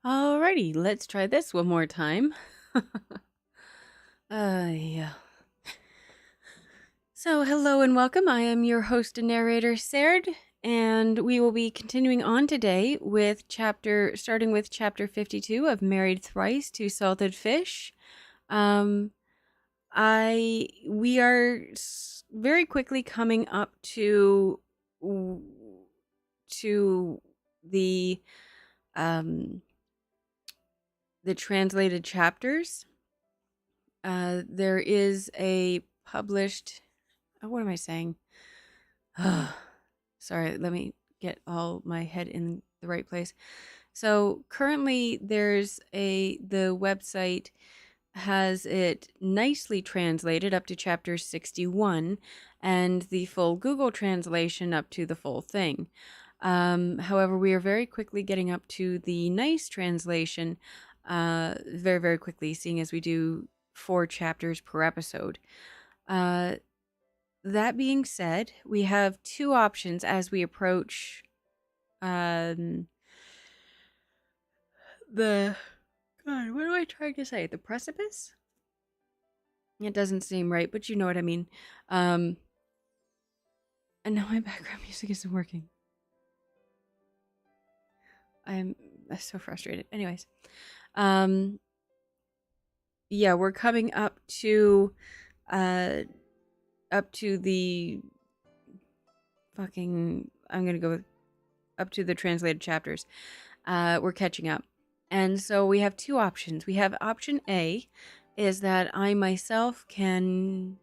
Alrighty, let's try this one more time. Yeah. So, hello and welcome. I am your host and narrator, Serdd, and we will be continuing on today with starting with chapter 52 of Married Thrice to Salted Fish. We are very quickly coming up to the translated chapters. There is a published. What am I saying? Sorry, let me get all my head in the right place. So currently, the website has it nicely translated up to chapter 61, and the full Google translation up to the full thing. However, we are very quickly getting up to the nice translation, very, very quickly, seeing as we do 4 chapters per episode. That being said, we have 2 options as we approach the God, what am I trying to say? The precipice? It doesn't seem right, but you know what I mean. And now my background music isn't working. I'm so frustrated. Anyways, yeah, we're coming up to the fucking. I'm gonna go with up to the translated chapters. We're catching up, and so we have 2 options. We have option A, is that I myself can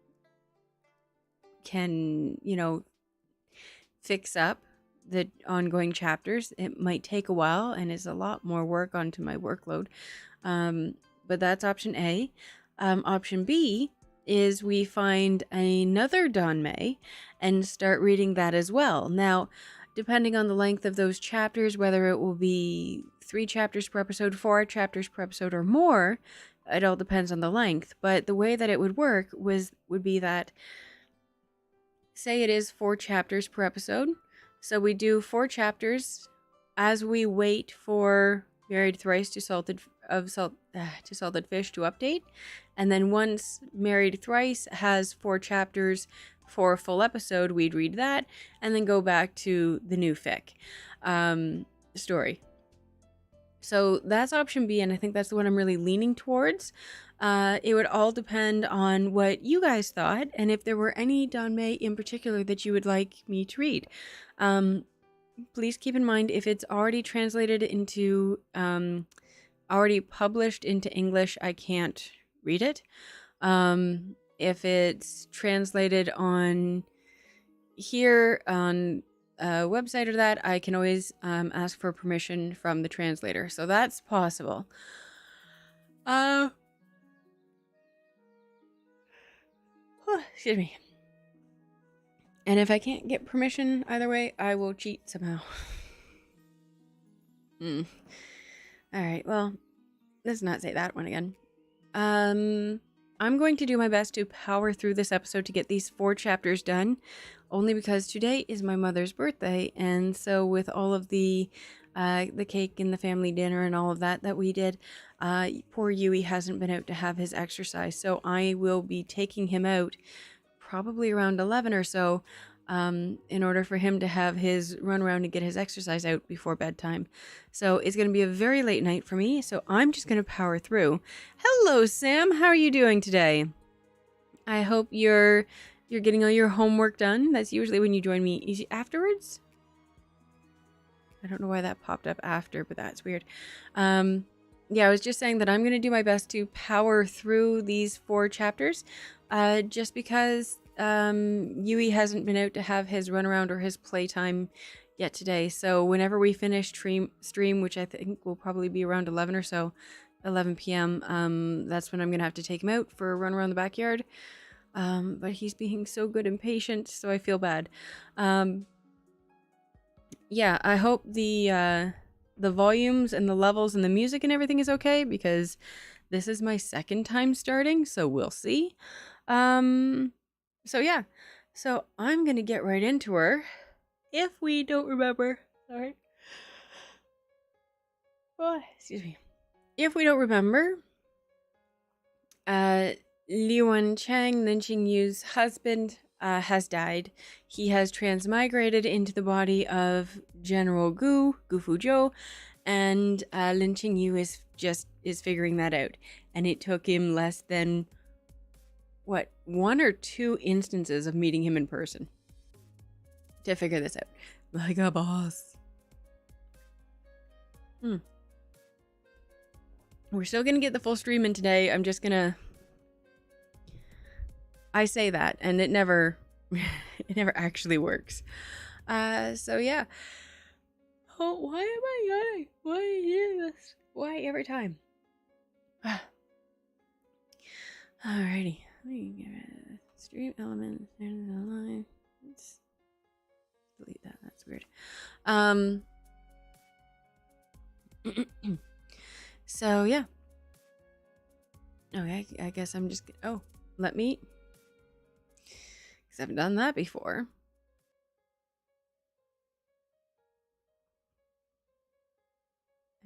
fix up the ongoing chapters. It might take a while and is a lot more work onto my workload. But that's option A. Option B is we find another Danmei and start reading that as well. Now, depending on the length of those chapters, whether it will be 3 chapters per episode, 4 chapters per episode, or more, it all depends on the length. But the way that it would work would be that, say it is 4 chapters per episode. So we do 4 chapters as we wait for Married Thrice to Salted Fish to update. And then once Married Thrice has 4 chapters for a full episode, we'd read that and then go back to the new fic story. So that's option B, and I think that's the one I'm really leaning towards. It would all depend on what you guys thought, and if there were any Danmei in particular that you would like me to read. Please keep in mind, if it's already translated into, already published into English, I can't read it. If it's translated on here on a website or that, I can always ask for permission from the translator. So that's possible. Excuse me. And if I can't get permission either way, I will cheat somehow. Alright, well, let's not say that one again. I'm going to do my best to power through this episode to get these 4 chapters done, only because today is my mother's birthday, and so with all of the cake and the family dinner and all of that we did, poor Yui hasn't been out to have his exercise, so I will be taking him out probably around 11 or so in order for him to have his run around and get his exercise out before bedtime. So it's going to be a very late night for me, so I'm just going to power through. Hello, Sam. How are you doing today? I hope you're getting all your homework done. That's usually when you join me. Is it afterwards? I don't know why that popped up after, but that's weird. Yeah, I was just saying that I'm going to do my best to power through these 4 chapters, just because Yui hasn't been out to have his runaround or his playtime yet today. So whenever we finish stream, which I think will probably be around 11 or so, 11 p.m., that's when I'm going to have to take him out for a run around the backyard. But he's being so good and patient, so I feel bad. Yeah, I hope the volumes and the levels and the music and everything is okay, because this is my second time starting, so we'll see. So yeah, so I'm gonna get right into her. If we don't remember, sorry. Oh, excuse me. If we don't remember, Wancheng, Lin Qingyu's husband, has died. He has transmigrated into the body of General Gu Fuzhou, and Lin Qingyu is figuring that out. And it took him less than, what, 1 or 2 instances of meeting him in person to figure this out. Like a boss. We're still gonna get the full stream in today. I'm just gonna... I say that, and it never actually works. So yeah. Oh, why am I yawning? Why are you doing this? Why every time? Alrighty. Let me get rid of the stream element. Let's delete that. That's weird. So yeah. Okay, I guess I'm just... Oh, let me... Because I've done that before.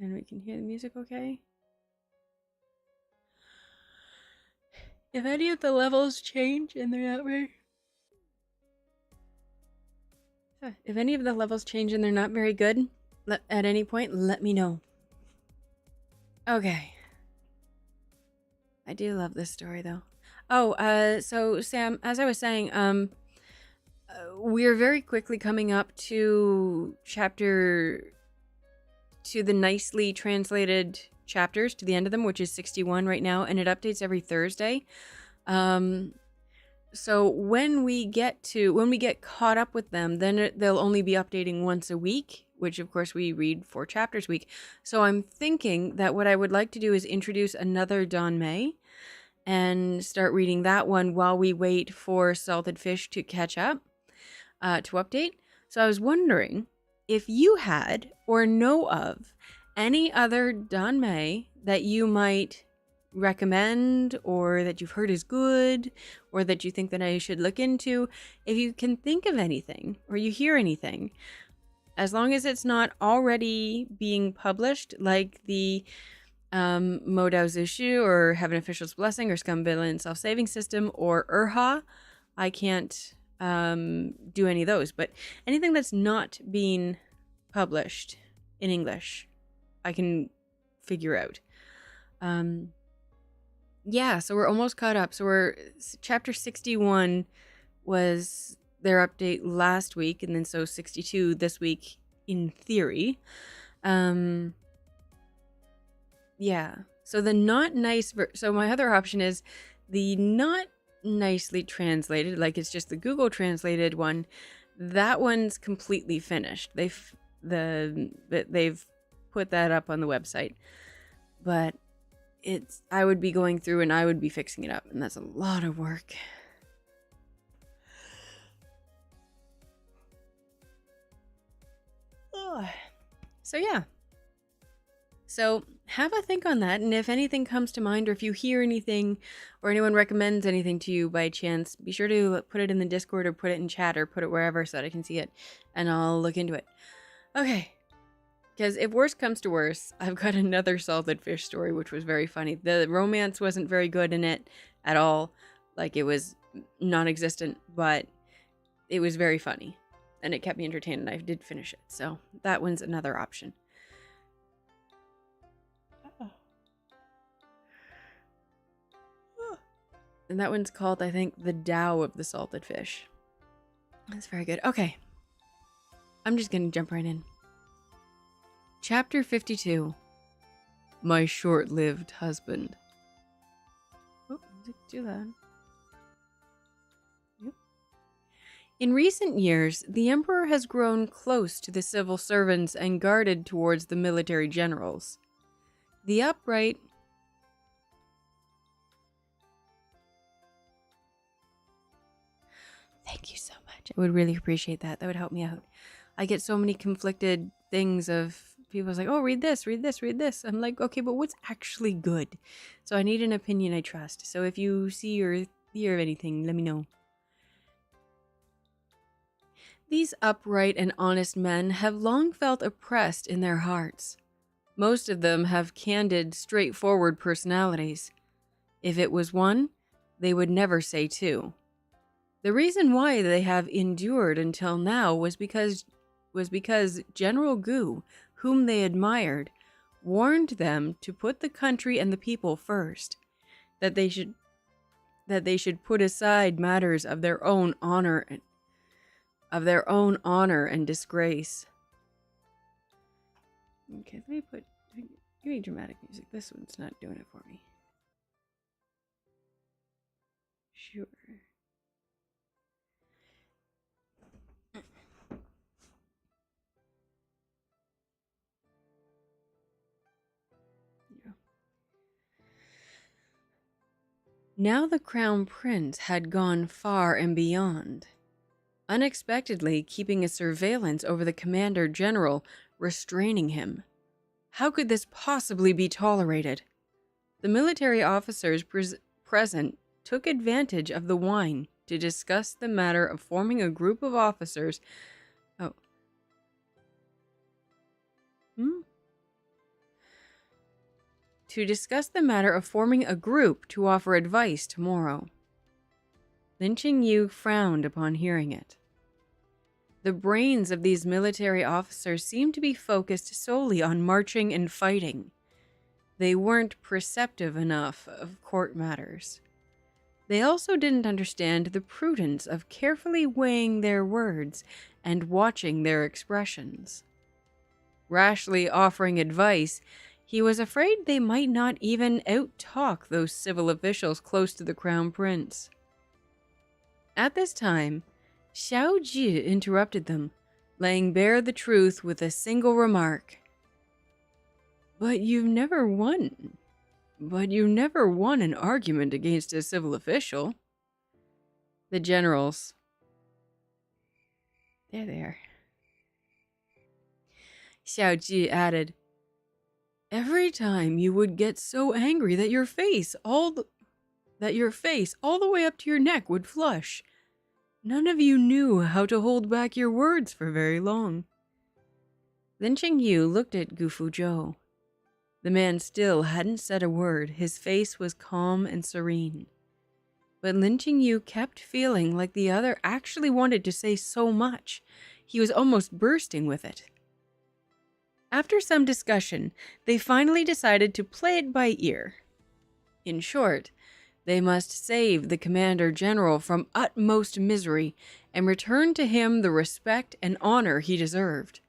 And we can hear the music okay. If any of the levels change and they're not very... If any of the levels change and they're not very good, at any point, let me know. Okay. I do love this story, though. Oh, so Sam, as I was saying, we're very quickly coming up to the nicely translated chapters, to the end of them, which is 61 right now, and it updates every Thursday. So when we get caught up with them, then they'll only be updating once a week, which of course we read 4 chapters a week. So I'm thinking that what I would like to do is introduce another Danmei and start reading that one while we wait for Salted Fish to catch up, to update. So I was wondering if you had or know of any other Danmei that you might recommend, or that you've heard is good, or that you think that I should look into. If you can think of anything or you hear anything, as long as it's not already being published, like the Modao Zushu or Heaven Official's Blessing or Scum Villain Self-Saving System or Urha, I can't do any of those. But anything that's not being published in English, I can figure out. Yeah, so we're almost caught up. So we're chapter 61 was their update last week, and then so 62 this week in theory. Yeah. So the not nice so my other option is the not nicely translated, like it's just the Google translated one. That one's completely finished. They've put that up on the website. But I would be going through and I would be fixing it up, and that's a lot of work. Oh. So yeah. So have a think on that, and if anything comes to mind, or if you hear anything, or anyone recommends anything to you by chance, be sure to put it in the Discord, or put it in chat, or put it wherever so that I can see it, and I'll look into it. Okay. Because if worse comes to worse, I've got another Salted Fish story, which was very funny. The romance wasn't very good in it at all. Like, it was non-existent, but it was very funny. And it kept me entertained, and I did finish it. So that one's another option. And that one's called, I think, The Tao of the Salted Fish. That's very good. Okay. I'm just going to jump right in. Chapter 52. My Short-Lived Husband. Oh, do that. Yep. In recent years, the Emperor has grown close to the civil servants and guarded towards the military generals. The upright... Thank you so much. I would really appreciate that. That would help me out. I get so many conflicted things of people's like, oh, read this, read this, read this. I'm like, okay, but what's actually good? So I need an opinion I trust. So if you see or hear of anything, let me know. These upright and honest men have long felt oppressed in their hearts. Most of them have candid, straightforward personalities. If it was one, they would never say two. The reason why they have endured until now was because General Gu, whom they admired, warned them to put the country and the people first, that they should put aside matters of their own honor and disgrace. Okay, let me give me dramatic music. This one's not doing it for me. Sure. Now the Crown Prince had gone far and beyond, unexpectedly keeping a surveillance over the Commander General, restraining him. How could this possibly be tolerated? The military officers present took advantage of the wine to discuss the matter of forming a group of officers. To discuss the matter of forming a group to offer advice tomorrow. Lin Qingyu frowned upon hearing it. The brains of these military officers seemed to be focused solely on marching and fighting. They weren't perceptive enough of court matters. They also didn't understand the prudence of carefully weighing their words and watching their expressions. Rashly offering advice, he was afraid they might not even out-talk those civil officials close to the Crown Prince. At this time, Xiao Ji interrupted them, laying bare the truth with a single remark. But you never won an argument against a civil official. The generals. There they are. Xiao Ji added, every time you would get so angry that your face all the way up to your neck would flush. None of you knew how to hold back your words for very long. Lin Qingyu looked at Gu Fuzhou. The man still hadn't said a word. His face was calm and serene. But Lin Qingyu kept feeling like the other actually wanted to say so much. He was almost bursting with it. After some discussion, they finally decided to play it by ear. In short, they must save the Commander General from utmost misery and return to him the respect and honor he deserved.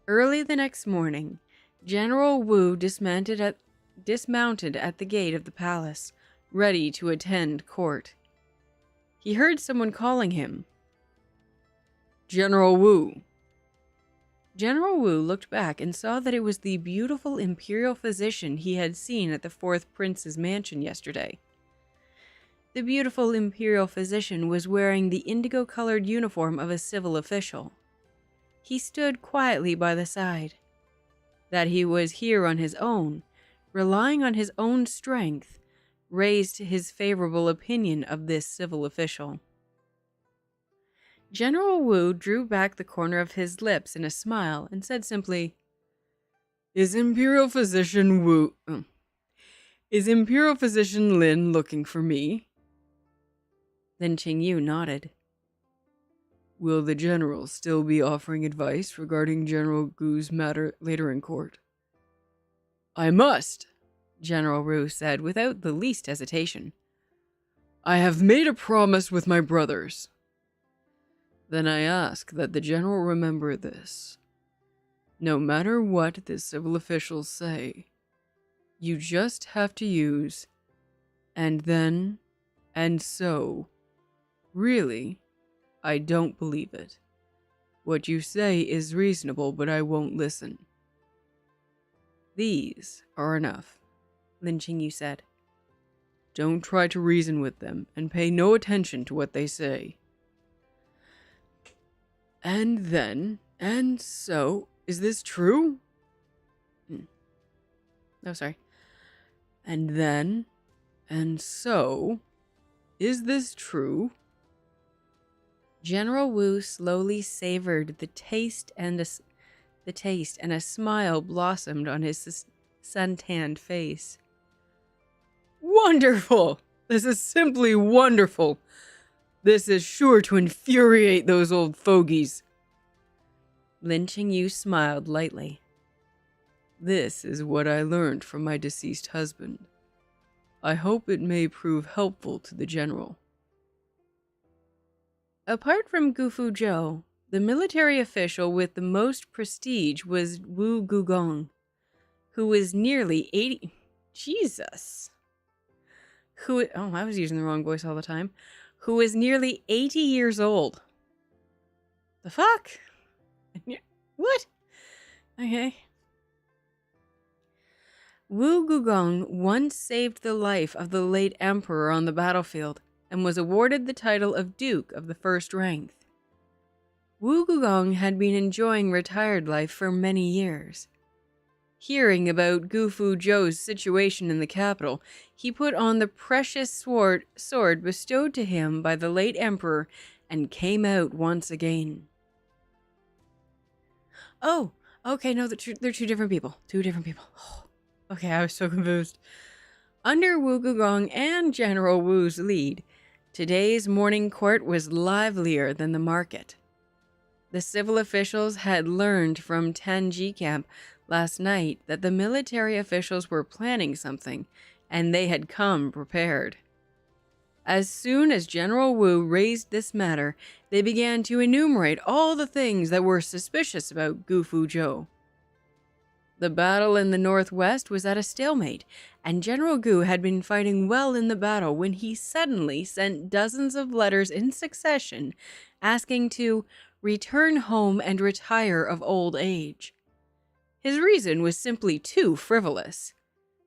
Early the next morning, General Wu dismounted at the gate of the palace, ready to attend court. He heard someone calling him. General Wu. General Wu looked back and saw that it was the beautiful imperial physician he had seen at the fourth prince's mansion yesterday. The beautiful imperial physician was wearing the indigo-colored uniform of a civil official. He stood quietly by the side. That he was here on his own, relying on his own strength, raised his favorable opinion of this civil official. General Wu drew back the corner of his lips in a smile and said simply, Is Imperial Physician Lin looking for me? Lin Qingyu nodded. Will the general still be offering advice regarding General Gu's matter later in court? I must, General Wu said without the least hesitation. I have made a promise with my brothers. Then I ask that the general remember this. No matter what the civil officials say, you just have to use and then and so. Really, I don't believe it. What you say is reasonable, but I won't listen. These are enough, Lin Qingyu said. Don't try to reason with them, and pay no attention to what they say. And then, and so, is this true? Oh, sorry. And then, and so, is this true? General Wu slowly savored the taste, and a smile blossomed on his sun-tanned face. Wonderful! This is simply wonderful! This is sure to infuriate those old fogies. Lin Qingyu smiled lightly. This is what I learned from my deceased husband. I hope it may prove helpful to the general. Apart from Gu Fuzhou, the military official with the most prestige was Wu Gugong, who was nearly 80... Jesus! I was using the wrong voice all the time. Who was nearly 80 years old. The fuck? What? Okay. Wu Gugong once saved the life of the late emperor on the battlefield and was awarded the title of Duke of the First Rank. Wu Gugong had been enjoying retired life for many years. Hearing about Gu Fuzhou's situation in the capital, he put on the precious sword bestowed to him by the late emperor and came out once again. Oh, okay, no, they're two different people. Two different people. Oh, okay, I was so confused. Under Wu Gugong and General Wu's lead, today's morning court was livelier than the market. The civil officials had learned from Tanji Camp last night that the military officials were planning something, and they had come prepared. As soon as General Wu raised this matter, they began to enumerate all the things that were suspicious about Gu Fuzhou. The battle in the northwest was at a stalemate, and General Gu had been fighting well in the battle when he suddenly sent dozens of letters in succession asking to return home and retire of old age. His reason was simply too frivolous.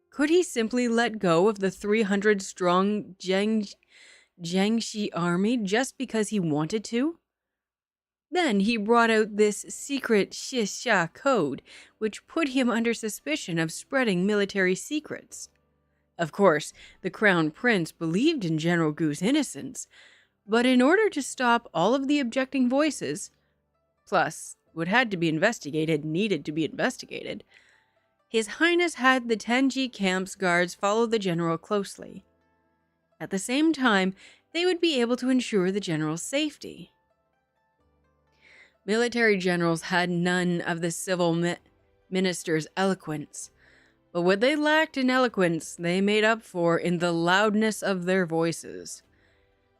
Could he simply let go of the 300-strong Jiangxi army just because he wanted to? Then he brought out this secret Xixia code, which put him under suspicion of spreading military secrets. Of course, the Crown Prince believed in General Gu's innocence, but in order to stop all of the objecting voices, plus what had to be investigated needed to be investigated, His Highness had the Tenji camp's guards follow the general closely. At the same time, they would be able to ensure the general's safety. Military generals had none of the civil minister's eloquence, but what they lacked in eloquence, they made up for in the loudness of their voices.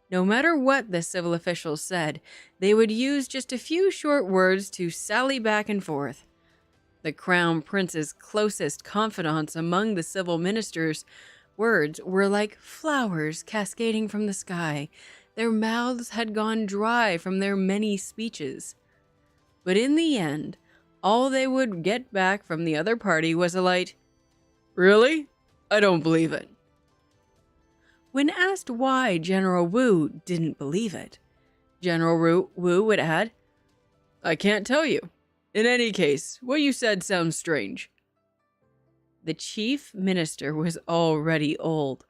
No matter what the civil officials said, they would use just a few short words to sally back and forth. The Crown Prince's closest confidants among the civil ministers' words were like flowers cascading from the sky. Their mouths had gone dry from their many speeches. But in the end, all they would get back from the other party was a light, "Really? I don't believe it." When asked why General Wu didn't believe it, General Wu would add, "I can't tell you. In any case, what you said sounds strange." The chief minister was already old.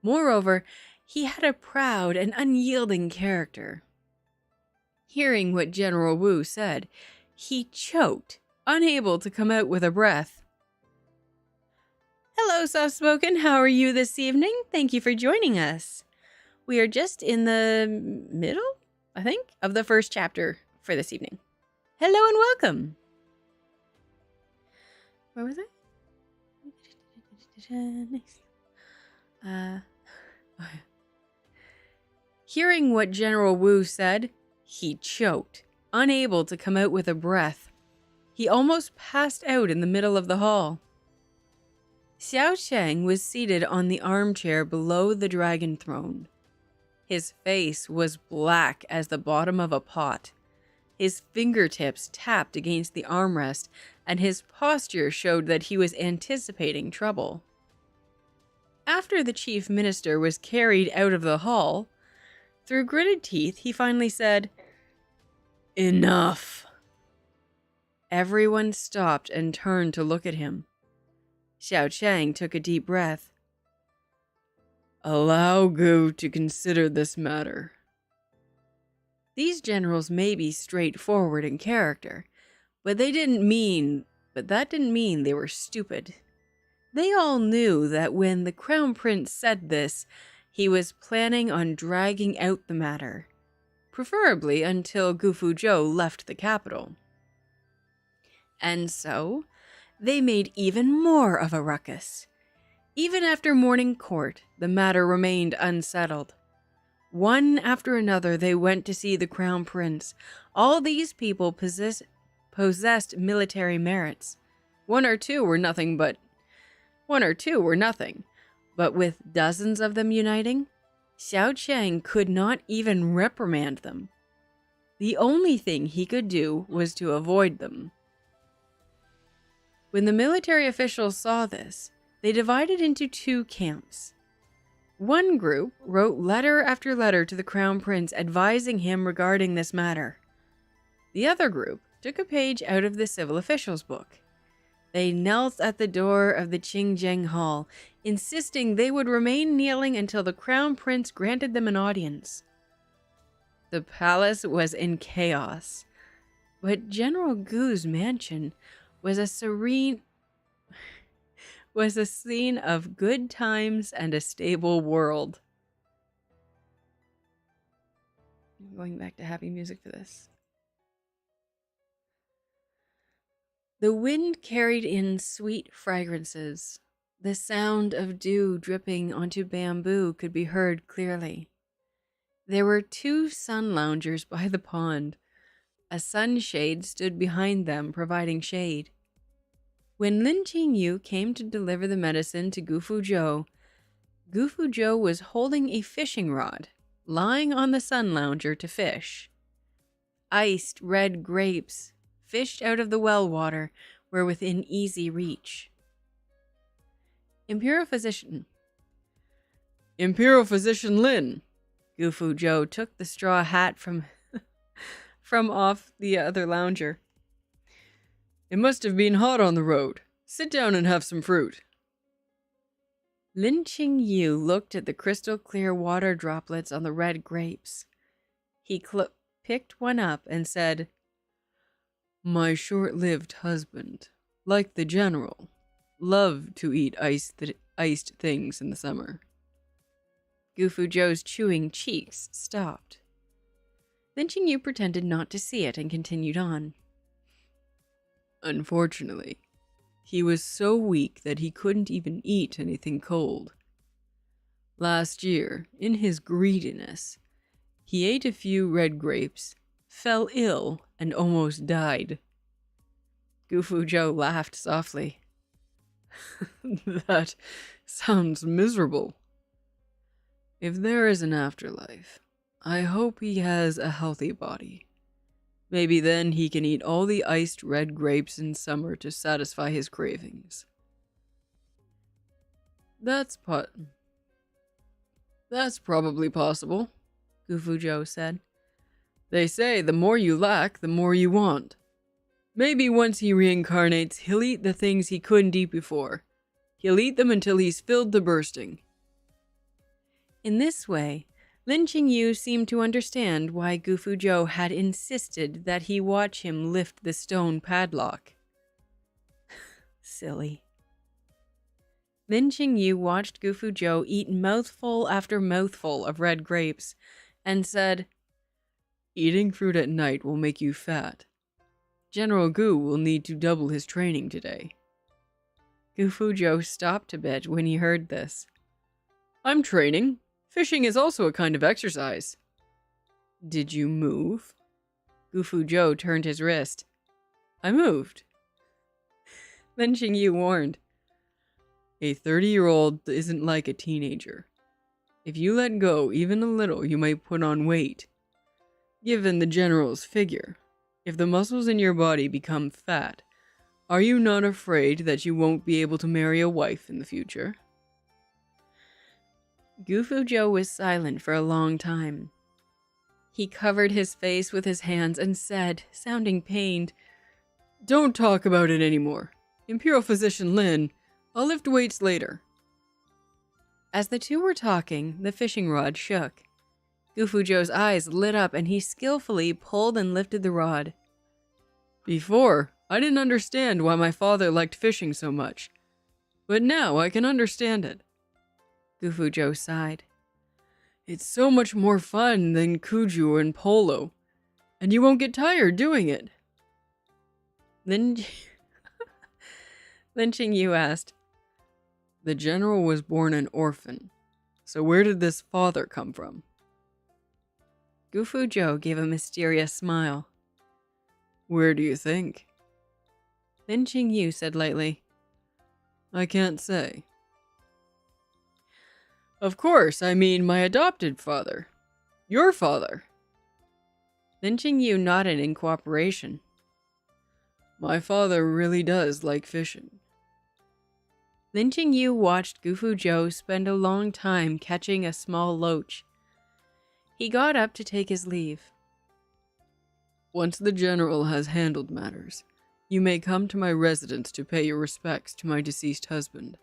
Moreover, he had a proud and unyielding character. Hearing what General Wu said, he choked, unable to come out with a breath. "Hello, Soft-Spoken. How are you this evening? Thank you for joining us. We are just in the middle, I think, of the first chapter for this evening. Hello and welcome. Where was I? Nice. Hearing what General Wu said, he choked, unable to come out with a breath. He almost passed out in the middle of the hall. Xiao Cheng was seated on the armchair below the dragon throne. His face was black as the bottom of a pot. His fingertips tapped against the armrest, and his posture showed that he was anticipating trouble. After the chief minister was carried out of the hall, through gritted teeth, he finally said, "Enough." Everyone stopped and turned to look at him. Xiao Cheng took a deep breath. "Allow Gu to consider this matter." These generals may be straightforward in character, but that didn't mean they were stupid. They all knew that when the Crown Prince said this, he was planning on dragging out the matter, preferably until Gu Fuzhou left the capital. And so, they made even more of a ruckus. Even after morning court, the matter remained unsettled. One after another, they went to see the Crown Prince. All these people possessed military merits. One or two were nothing, but with dozens of them uniting, Xiao Cheng could not even reprimand them. The only thing he could do was to avoid them. When the military officials saw this, they divided into two camps. One group wrote letter after letter to the Crown Prince advising him regarding this matter. The other group took a page out of the civil officials' book. They knelt at the door of the Qingzheng Hall, insisting they would remain kneeling until the Crown Prince granted them an audience. The palace was in chaos, but General Gu's mansion was a scene of good times and a stable world. I'm going back to happy music for this. The wind carried in sweet fragrances. The sound of dew dripping onto bamboo could be heard clearly. There were two sun loungers by the pond. A sunshade stood behind them, providing shade. When Lin Qingyu came to deliver the medicine to Gu Fuzhou was holding a fishing rod, lying on the sun lounger to fish. Iced red grapes, fished out of the well water, were within easy reach. Imperial Physician Lin. Gu Fuzhou took the straw hat from off the other lounger. "It must have been hot on the road. Sit down and have some fruit." Lin Qingyu looked at the crystal clear water droplets on the red grapes. He picked one up and said, "My short-lived husband, like the general, loved to eat iced things in the summer." Gu Fuzhou's chewing cheeks stopped. Lin Qingyu pretended not to see it and continued on. "Unfortunately, he was so weak that he couldn't even eat anything cold. Last year, in his greediness, he ate a few red grapes, fell ill, and almost died." Gu Fuzhou laughed softly. "That sounds miserable. If there is an afterlife, I hope he has a healthy body. Maybe then he can eat all the iced red grapes in summer to satisfy his cravings." That's probably possible," Gu Fuzhou said. "They say the more you lack, the more you want. Maybe once he reincarnates, he'll eat the things he couldn't eat before. He'll eat them until he's filled to bursting." In this way, Lin Qingyu seemed to understand why Gu Fuzhou had insisted that he watch him lift the stone padlock. Silly. Lin Qingyu watched Gufu Zhou eat mouthful after mouthful of red grapes and said, Eating fruit at night will make you fat. General Gu will need to double his training today. Gufu Zhou stopped a bit when he heard this. I'm training. Fishing is also a kind of exercise. Did you move? Gufu Zhou turned his wrist. I moved. Lin Qingyu warned. A 30-year-old isn't like a teenager. If you let go even a little, you might put on weight. Given the general's figure, if the muscles in your body become fat, are you not afraid that you won't be able to marry a wife in the future? Gufu Zhou was silent for a long time. He covered his face with his hands and said, sounding pained, Don't talk about it anymore. Imperial Physician Lin, I'll lift weights later. As the two were talking, the fishing rod shook. Gufu Zhou's eyes lit up and he skillfully pulled and lifted the rod. Before, I didn't understand why my father liked fishing so much. But now I can understand it. Gufu Zhou sighed. It's so much more fun than kuju and polo, and you won't get tired doing it. Lin Qingyu asked, The general was born an orphan, so where did this father come from? Gufu Zhou gave a mysterious smile. Where do you think? Lin Qingyu said lightly, I can't say. Of course, I mean my adopted father. Your father. Lin Qingyu nodded in cooperation. My father really does like fishing. Lin Qingyu watched Gufu Zhou spend a long time catching a small loach. He got up to take his leave. Once the general has handled matters, you may come to my residence to pay your respects to my deceased husband.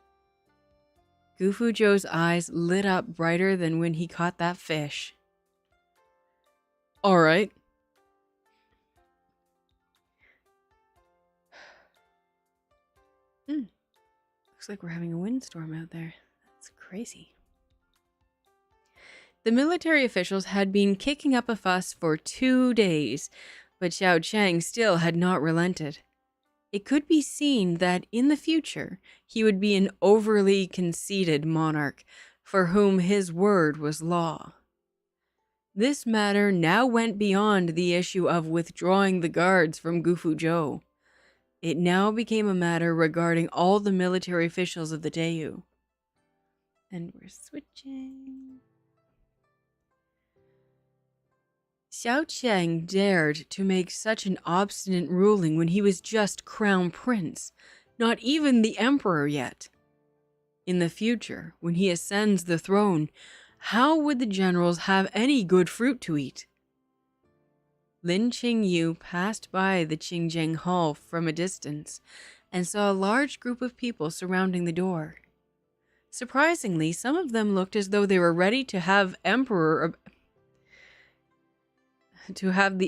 Gufu Zhou's eyes lit up brighter than when he caught that fish. All right. Looks like we're having a windstorm out there. That's crazy. The military officials had been kicking up a fuss for 2 days, but Xiao Cheng still had not relented. It could be seen that in the future he would be an overly conceited monarch, for whom his word was law. This matter now went beyond the issue of withdrawing the guards from Gufu Zhou. It now became a matter regarding all the military officials of the Dayu. And we're switching. Xiao Cheng dared to make such an obstinate ruling when he was just crown prince, not even the emperor yet. In the future, when he ascends the throne, how would the generals have any good fruit to eat? Lin Qingyu passed by the Qingzheng Hall from a distance and saw a large group of people surrounding the door. Surprisingly, some of them looked as though they were ready to have the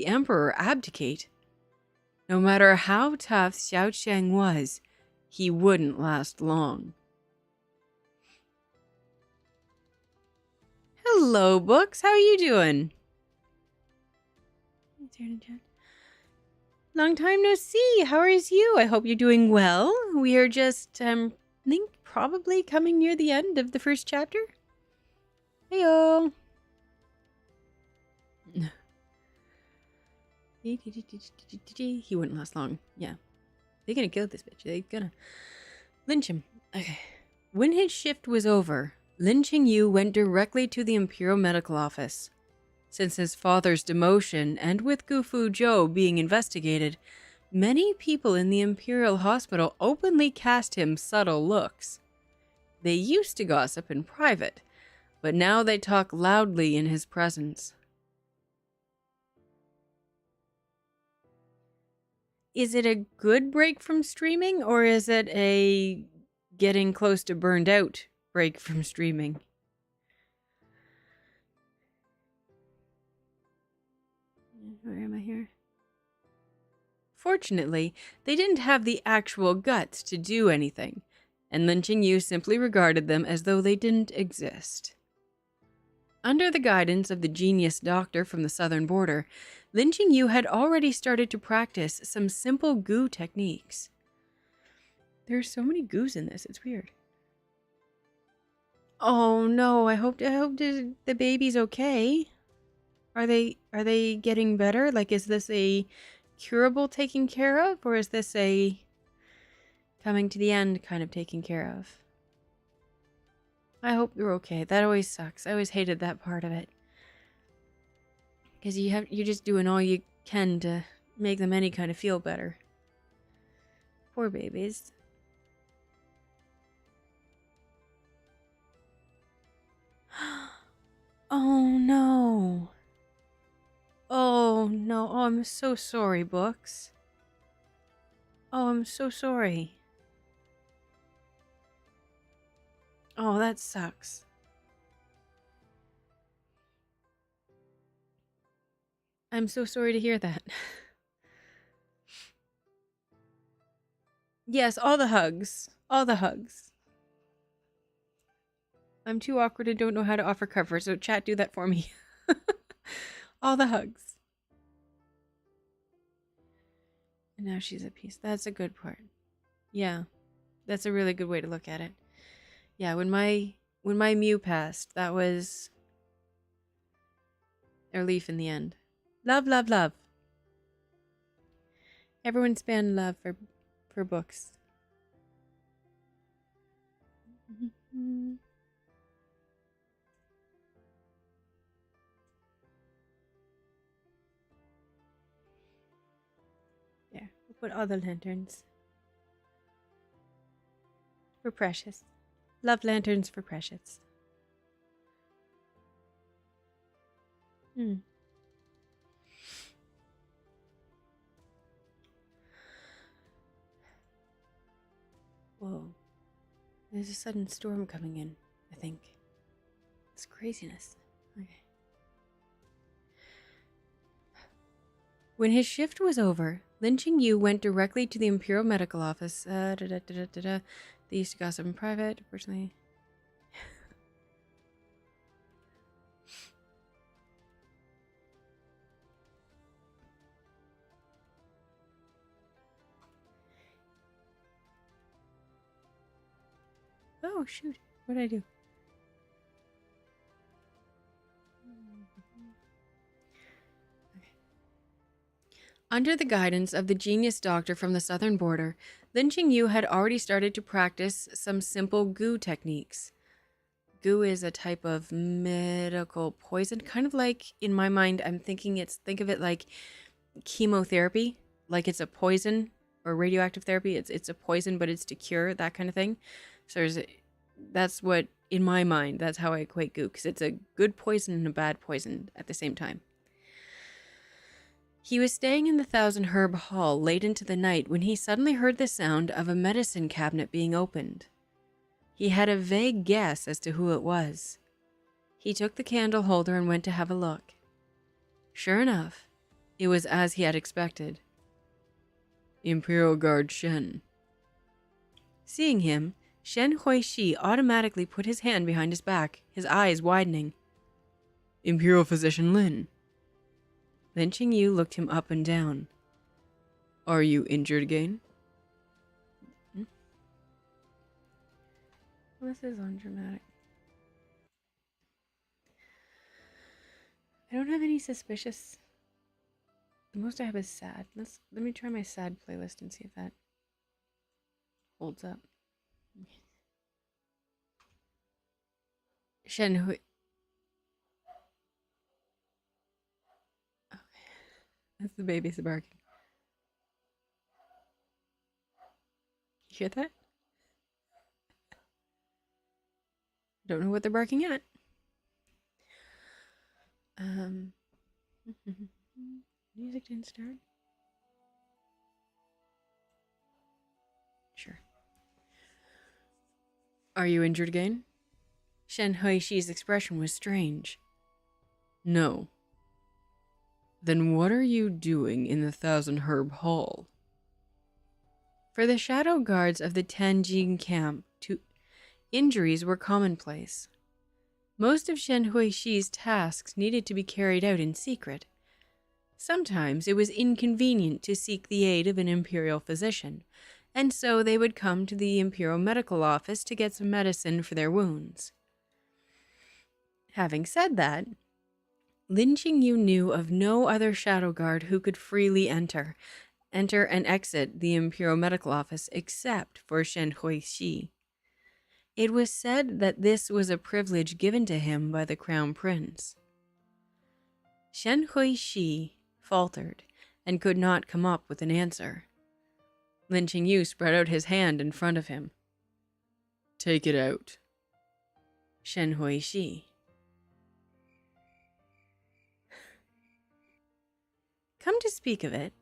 emperor abdicate. No matter how tough Xiao Cheng was, he wouldn't last long. Hello, Books. How are you doing? Long time no see. How is you? I hope you're doing well. We are just, think probably coming near the end of the first chapter. Heyo. He wouldn't last long. Yeah. They're gonna kill this bitch. They're gonna lynch him. Okay. When his shift was over, Lin Qingyu went directly to the Imperial Medical Office. Since his father's demotion and with Gufu Zhou being investigated, many people in the Imperial Hospital openly cast him subtle looks. They used to gossip in private, but now they talk loudly in his presence. Is it a good break from streaming, or is it a getting close to burned out break from streaming? Where am I here? Fortunately, they didn't have the actual guts to do anything, and Lin Qingyu simply regarded them as though they didn't exist. Under the guidance of the genius doctor from the southern border, Lin Qingyu had already started to practice some simple gu techniques. There's so many gus in this, it's weird. Oh no, I hope the baby's okay. Are they getting better? Like, is this a curable taken care of, or is this a coming to the end kind of taken care of? I hope they're okay. That always sucks. I always hated that part of it. Because you're just doing all you can to make them any kind of feel better. Poor babies. Oh no. Oh no. Oh, I'm so sorry, books. Oh, I'm so sorry. Oh, that sucks. I'm so sorry to hear that. Yes, all the hugs. All the hugs. I'm too awkward and don't know how to offer cover, so chat, do that for me. All the hugs. And now she's at peace. That's a good part. Yeah. That's a really good way to look at it. Yeah, when my Mew passed, that was a relief in the end. Love, love, love. Everyone spam love for books. There, we'll put all the lanterns. For Precious. Love lanterns for Precious. Whoa. There's a sudden storm coming in, I think. It's craziness. Okay. When his shift was over, Lin Qingyu went directly to the Imperial Medical Office. They used to gossip in private, personally. Oh, shoot. What did I do? Okay. Under the guidance of the genius doctor from the southern border, Lin Qingyu had already started to practice some simple gu techniques. Gu is a type of medical poison, kind of like, in my mind, think of it like chemotherapy, like it's a poison, or radioactive therapy. It's a poison, but it's to cure, that kind of thing. So that's what, in my mind, that's how I equate gu, because it's a good poison and a bad poison at the same time. He was staying in the Thousand Herb Hall late into the night when he suddenly heard the sound of a medicine cabinet being opened. He had a vague guess as to who it was. He took the candle holder and went to have a look. Sure enough, it was as he had expected. Imperial Guard Shen. Seeing him, Shen Huishi automatically put his hand behind his back, his eyes widening. Imperial Physician Lin. Lin Qingyu looked him up and down. Are you injured again? Well, this is undramatic. I don't have any suspicious. The most I have is sad. Let me try my sad playlist and see if that holds up. Shen Hui. Okay. That's the baby's barking. You hear that? Don't know what they're barking at. Music didn't start. Sure. Are you injured again? Shen Huishi's expression was strange. No. Then what are you doing in the Thousand Herb Hall? For the shadow guards of the Tianjin camp injuries were commonplace. Most of Shen Huixi's tasks needed to be carried out in secret. Sometimes it was inconvenient to seek the aid of an imperial physician, and so they would come to the imperial medical office to get some medicine for their wounds. Having said that, Lin Qingyu knew of no other shadow guard who could freely enter and exit the imperial medical office except for Shen Huixi. It was said that this was a privilege given to him by the crown prince. Shen Huixi faltered and could not come up with an answer. Lin Qingyu spread out his hand in front of him. Take it out. Shen Huixi. Come to speak of it,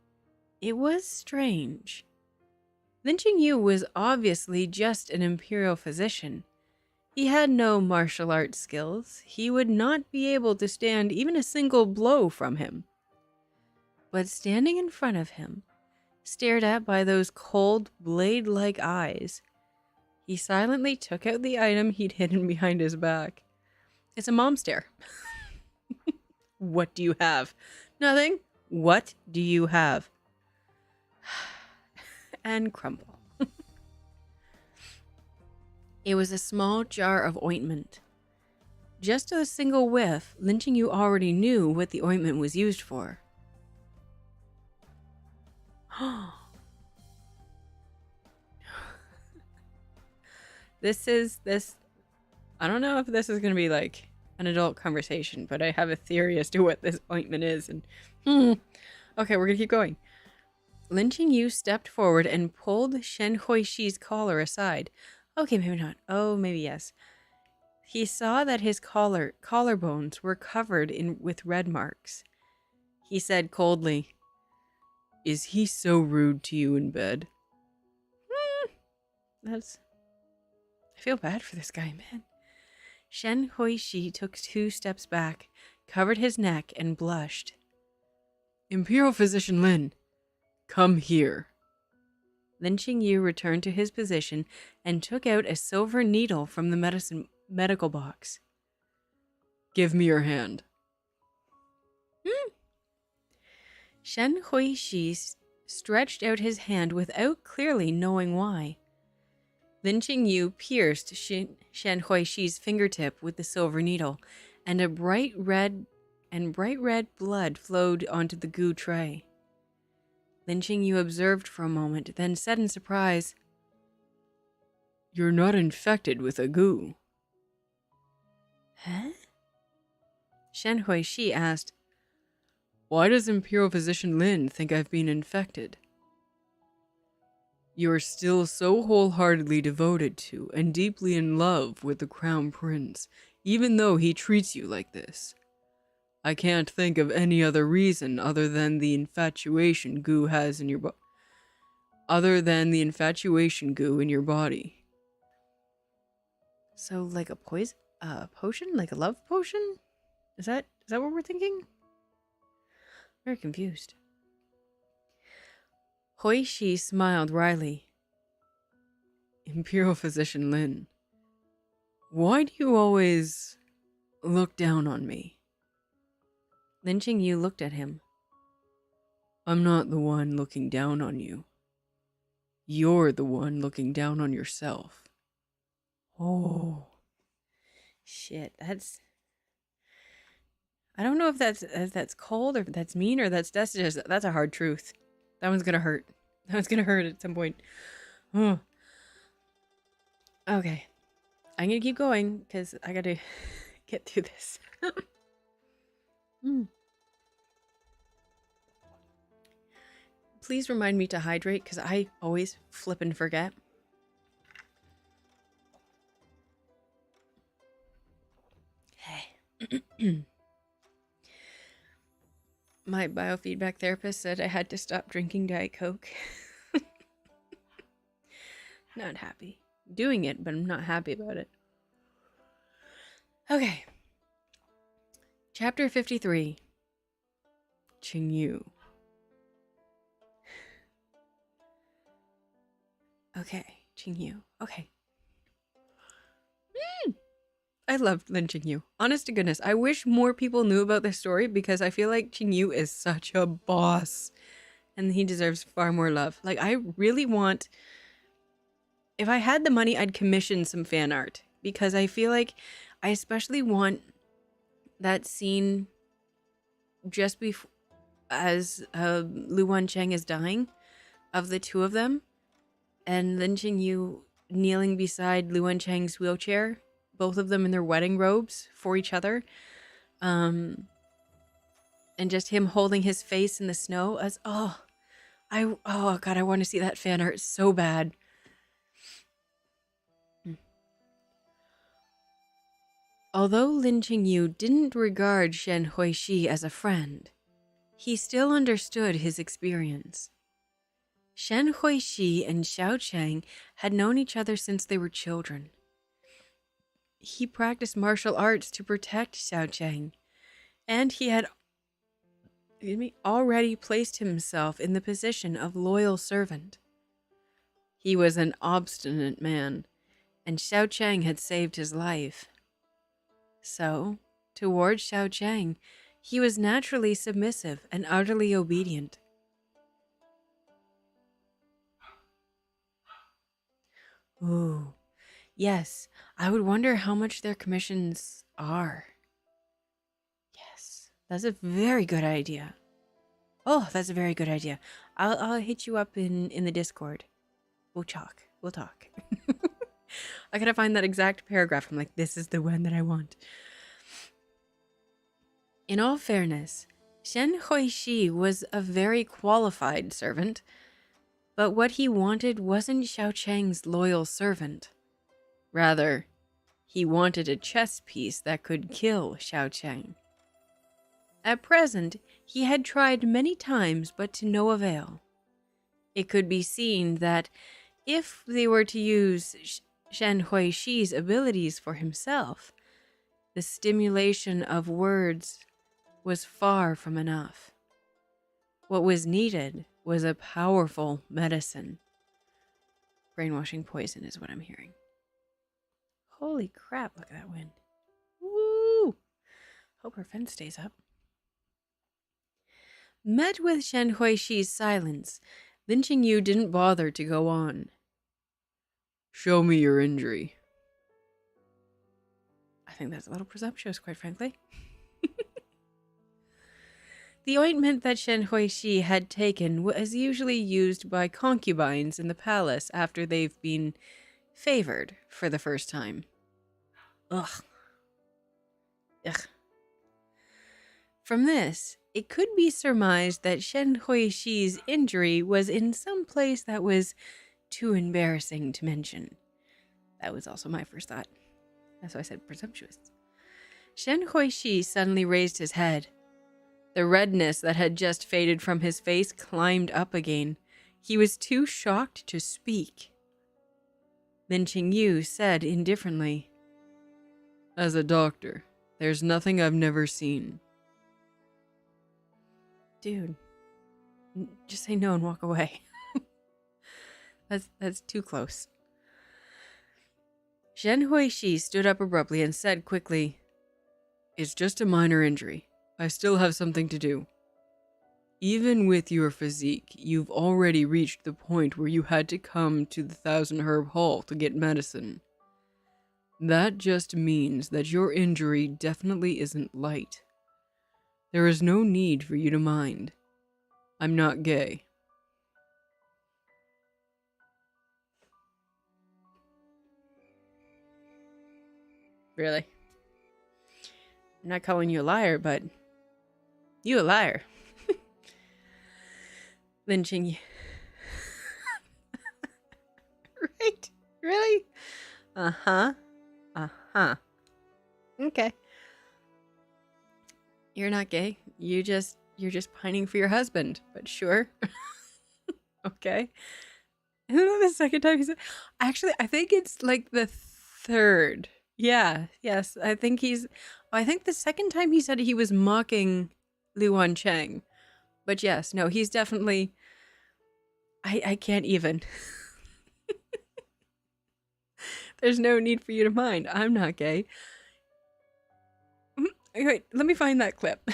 it was strange. Lin Qingyu was obviously just an imperial physician. He had no martial arts skills. He would not be able to stand even a single blow from him. But standing in front of him, stared at by those cold, blade-like eyes, he silently took out the item he'd hidden behind his back. It's a mom stare. What do you have? Nothing. What do you have? And crumble. It was a small jar of ointment. Just a single whiff, Lin Qingyu already knew what the ointment was used for. I don't know if this is going to be like an adult conversation, but I have a theory as to what this ointment is. And okay, we're going to keep going. Lin Qingyu stepped forward and pulled Shen Huixi's collar aside. Okay, maybe not. Oh, maybe yes. He saw that his collarbones were covered with red marks. He said coldly, "Is he so rude to you in bed?" I feel bad for this guy, man. Shen Huixi took 2 steps back, covered his neck, and blushed. "Imperial Physician Lin, come here." Lin Qingyu returned to his position and took out a silver needle from the medical box. "Give me your hand." Shen Huixi stretched out his hand without clearly knowing why. Lin Qingyu pierced Shen Huixi's fingertip with the silver needle, and a bright red blood flowed onto the goo tray. Lin Qingyu observed for a moment, then said in surprise, "You're not infected with a goo." Huh? Shen Huixi asked, "Why does Imperial Physician Lin think I've been infected?" "You're still so wholeheartedly devoted to and deeply in love with the Crown Prince, even though he treats you like this. I can't think of any other reason other than the infatuation goo has in your body. So, like a potion? Like a love potion? Is that what we're thinking? Very confused. Huixi smiled wryly. "Imperial Physician Lin, why do you always look down on me?" Lin Qingyu looked at him. "I'm not the one looking down on you. You're the one looking down on yourself." Oh. Shit, I don't know if that's cold or if that's mean or that's a hard truth. That one's gonna hurt. That one's gonna hurt at some point. Oh. Okay. I'm gonna keep going because I gotta get through this. Please remind me to hydrate because I always flip and forget. Hey. My biofeedback therapist said I had to stop drinking Diet Coke. Not happy. Doing it, but I'm not happy about it. Okay. Chapter 53. Qingyu. Okay, Qingyu. Okay. I loved Lin Qingyu. Honest to goodness, I wish more people knew about this story because I feel like Qingyu is such a boss and he deserves far more love. Like, I really want... If I had the money, I'd commission some fan art because I feel like I especially want that scene just before, as Lu Wancheng is dying, of the two of them, and Lin Qingyu kneeling beside Lu Wancheng's wheelchair, both of them in their wedding robes for each other, and just him holding his face in the snow as oh god, I want to see that fan art so bad. Although Lin Qingyu didn't regard Shen Huishi as a friend, he still understood his experience. Shen Huishi and Xiaocheng had known each other since they were children. He practiced martial arts to protect Xiaocheng, and he had already placed himself in the position of loyal servant. He was an obstinate man, and Xiaocheng had saved his life. So, towards Xiaocheng, he was naturally submissive and utterly obedient. Ooh, yes, I would wonder how much their commissions are. Yes, that's a very good idea. Oh, that's a very good idea. I'll hit you up in the Discord. We'll talk. I gotta find that exact paragraph. I'm like, this is the one that I want. In all fairness, Shen Huishi was a very qualified servant, but what he wanted wasn't Xiaocheng's loyal servant. Rather, he wanted a chess piece that could kill Xiaocheng. At present, he had tried many times, but to no avail. It could be seen that if they were to use Shen Huishi's abilities for himself, the stimulation of words was far from enough. What was needed was a powerful medicine. Brainwashing poison is what I'm hearing. Holy crap, look at that wind. Woo! Hope her fence stays up. Met with Shen Huishi's silence, Lin Qingyu didn't bother to go on. Show me your injury. I think that's a little presumptuous, quite frankly. The ointment that Shen Huishi had taken was usually used by concubines in the palace after they've been favored for the first time. Ugh. From this, it could be surmised that Shen Huishi's injury was in some place that was too embarrassing to mention. That was also my first thought. That's why I said presumptuous. Shen Huishi suddenly raised his head. The redness that had just faded from his face climbed up again. He was too shocked to speak. Lin Qingyu said indifferently, As a doctor, there's nothing I've never seen. Dude, just say no and walk away. That's too close. Shen Huishi stood up abruptly and said quickly, It's just a minor injury. I still have something to do. Even with your physique, you've already reached the point where you had to come to the Thousand Herb Hall to get medicine. That just means that your injury definitely isn't light. There is no need for you to mind. I'm not gay. Really? I'm not calling you a liar, but you a liar. Lin Qingyu. Right? Really? Uh-huh. Okay. You're not gay. You're just pining for your husband, but sure. Okay. I don't know the second time he said. Actually, I think it's like the third. Yeah, yes. I think the second time he said he was mocking Lu Wancheng. But yes, no, he's definitely... I can't even. There's no need for you to mind. I'm not gay. Wait, let me find that clip.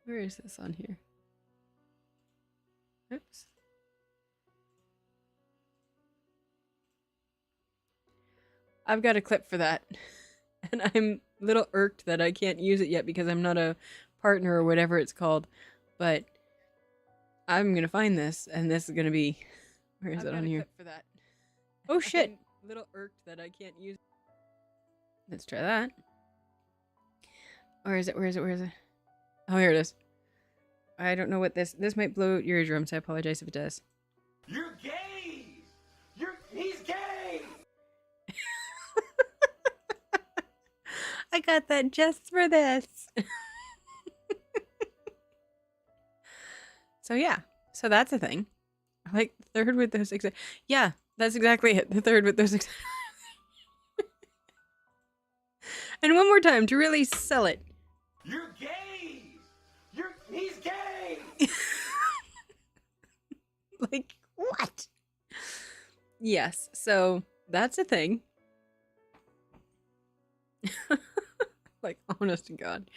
Where is this on here? Oops. I've got a clip for that. And I'm a little irked that I can't use it yet because I'm not a partner or whatever it's called. But I'm going to find this, and this is going to be... Where is it on here? For that. Oh, shit. I'm a little irked that I can't use it. Let's try that. Where is it? Where is it? Where is it? Oh, here it is. I don't know what this... This might blow out your eardrums. I apologize if it does. You're gay! He's gay! I got that just for this. So yeah. So that's a thing. I like the third with those exact... Yeah, that's exactly it. The third with those exact... And one more time to really sell it. You're gay! He's gay! Like, what? Yes, so that's a thing. Like, honest to God.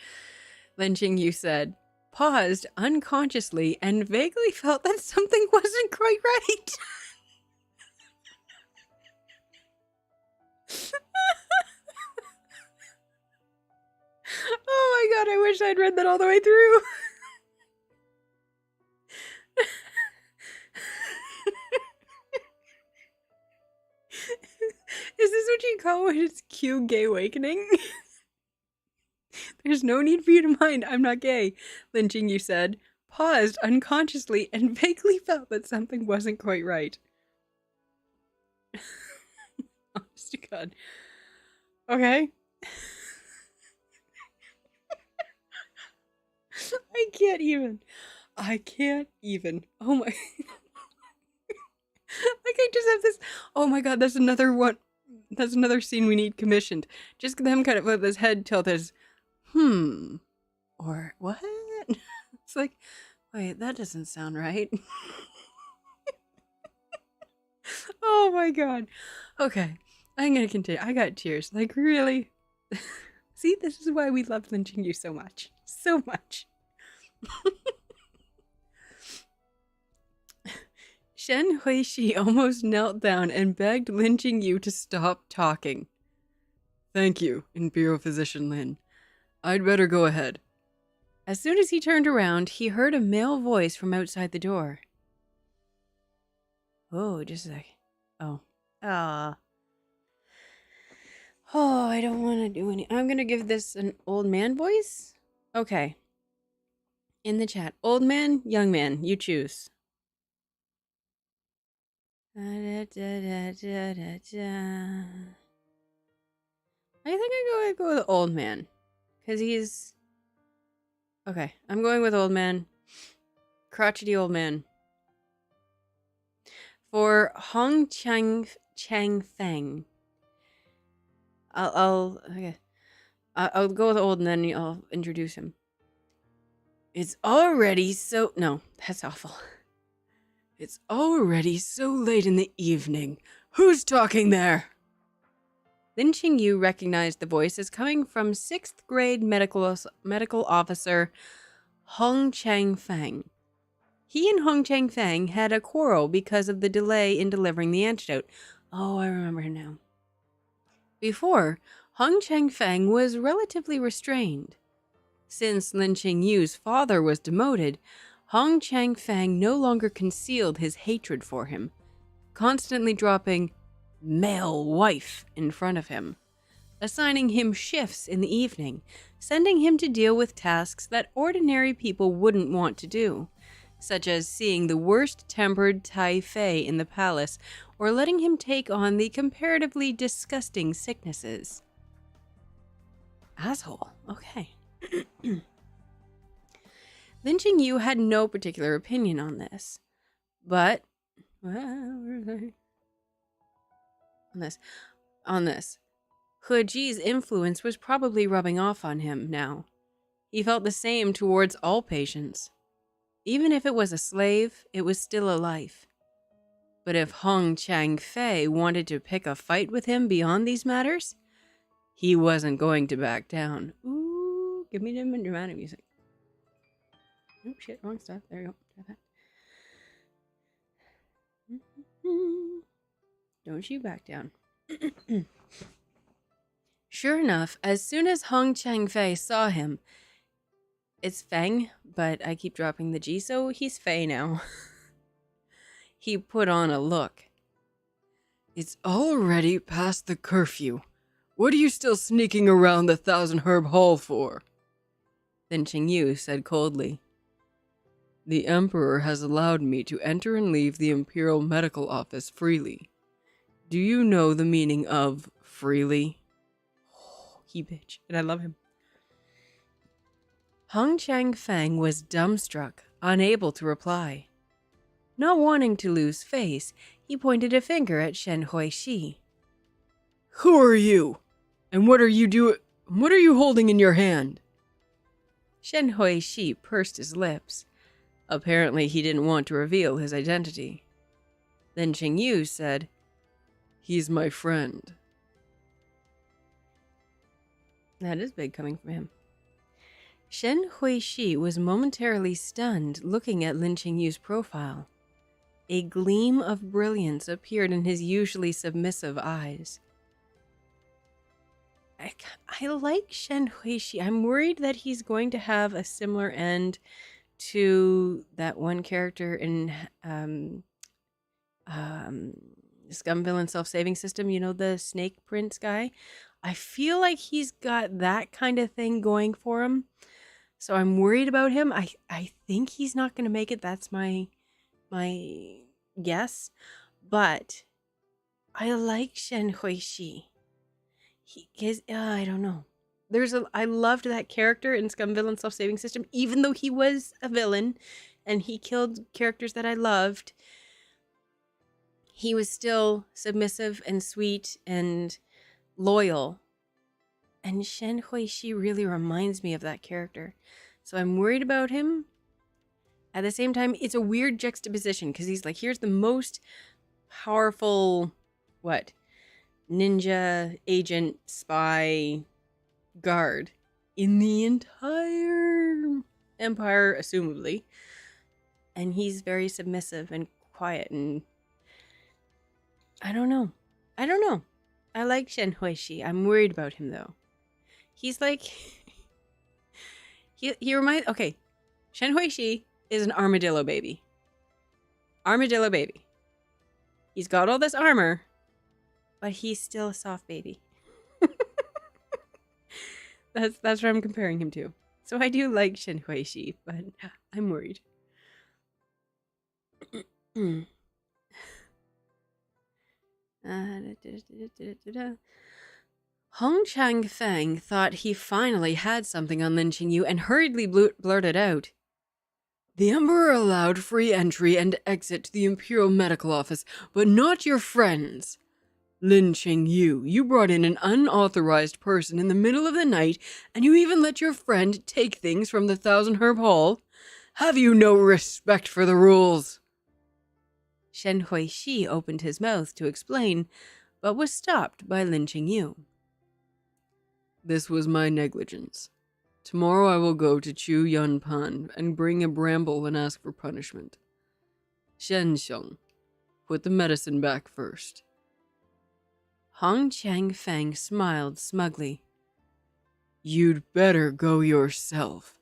Lin Qingyu said, paused unconsciously and vaguely felt that something wasn't quite right. Oh my God, I wish I'd read that all the way through. Is this what you call when it's Q gay awakening? There's no need for you to mind, I'm not gay, Lin Qingyu said, paused unconsciously and vaguely felt that something wasn't quite right. Honest to God. Okay. I can't even. Oh my. Like, I just have this. Oh my God, that's another one. That's another scene we need commissioned. Just them kind of with his head tilted. Or what? It's like, wait, that doesn't sound right. Oh my God. Okay, I'm gonna continue. I got tears. Like, really? See, this is why we love Lin Qingyu so much. So much. Shen Huishi almost knelt down and begged Lin Qingyu to stop talking. Thank you, Imperial Physician Lin. I'd better go ahead. As soon as he turned around, he heard a male voice from outside the door. Oh, just a sec. Oh. Oh, I don't want to do any... I'm going to give this an old man voice? Okay. In the chat. Old man, young man, you choose. I think I'm going to go with old man. Because he's... Okay, I'm going with old man. Crotchety old man. For Hong Chang Feng. I'll go with old and then I'll introduce him. It's already so... No, that's awful. It's already so late in the evening. Who's talking there? Lin Qingyu recognized the voice as coming from 6th grade medical officer Hong Chang Feng. He and Hong Chang Feng had a quarrel because of the delay in delivering the antidote. Oh, I remember now. Before, Hong Chang Feng was relatively restrained. Since Lin Qingyu's father was demoted, Hong Chang Feng no longer concealed his hatred for him, constantly dropping male wife in front of him, assigning him shifts in the evening, sending him to deal with tasks that ordinary people wouldn't want to do, such as seeing the worst-tempered Tai Fei in the palace or letting him take on the comparatively disgusting sicknesses. Asshole. Okay. Lin Qingyu had no particular opinion on this, but... On this. He Ji's influence was probably rubbing off on him now. He felt the same towards all patients. Even if it was a slave, it was still a life. But if Hong Chang Fei wanted to pick a fight with him beyond these matters, he wasn't going to back down. Ooh, give me the dramatic music. Oh shit, wrong stuff. There you go. Try that. Don't you back down. Sure enough, as soon as Hong Chang-fei saw him, it's Feng, but I keep dropping the G, so he's Fei now. He put on a look. It's already past the curfew. What are you still sneaking around the Thousand Herb Hall for? Lin Qingyu said coldly. The Emperor has allowed me to enter and leave the Imperial Medical Office freely. Do you know the meaning of freely? Oh, he bitch, and I love him. Hong Chang-feng was dumbstruck, unable to reply. Not wanting to lose face, he pointed a finger at Shen Huishi. Who are you? And what are you holding in your hand? Shen Huishi pursed his lips. Apparently he didn't want to reveal his identity. Then Qingyu said, He's my friend. That is big coming from him. Shen Huishi was momentarily stunned looking at Lin Qingyu's profile. A gleam of brilliance appeared in his usually submissive eyes. I like Shen Huishi. I'm worried that he's going to have a similar end to that one character in Scum Villain Self-Saving System, you know, the Snake Prince guy. I feel like he's got that kind of thing going for him. So I'm worried about him. I think he's not going to make it. That's my guess. But I like Shen Huishi. I don't know. I loved that character in Scum Villain Self-Saving System, even though he was a villain and he killed characters that I loved. He was still submissive and sweet and loyal. And Shen Huishi really reminds me of that character. So I'm worried about him. At the same time, it's a weird juxtaposition because he's like, here's the most powerful, ninja, agent, spy, guard in the entire empire, assumably. And he's very submissive and quiet, and I don't know. I like Shen Huishi. I'm worried about him, though. He's like... he reminds... Okay, Shen Huishi is an armadillo baby. Armadillo baby. He's got all this armor, but he's still a soft baby. That's what I'm comparing him to. So I do like Shen Huishi, but I'm worried. Hong Chang-feng thought he finally had something on Lin Qingyu and hurriedly blurted out, The Emperor allowed free entry and exit to the Imperial Medical Office, but not your friends. Lin Qingyu, you brought in an unauthorized person in the middle of the night, and you even let your friend take things from the Thousand Herb Hall? Have you no respect for the rules? Shen Huishi opened his mouth to explain, but was stopped by Lin Qingyu. This was my negligence. Tomorrow I will go to Chu Yunpan and bring a bramble and ask for punishment. Shen Xiong, put the medicine back first. Hong Chang-feng smiled smugly. You'd better go yourself.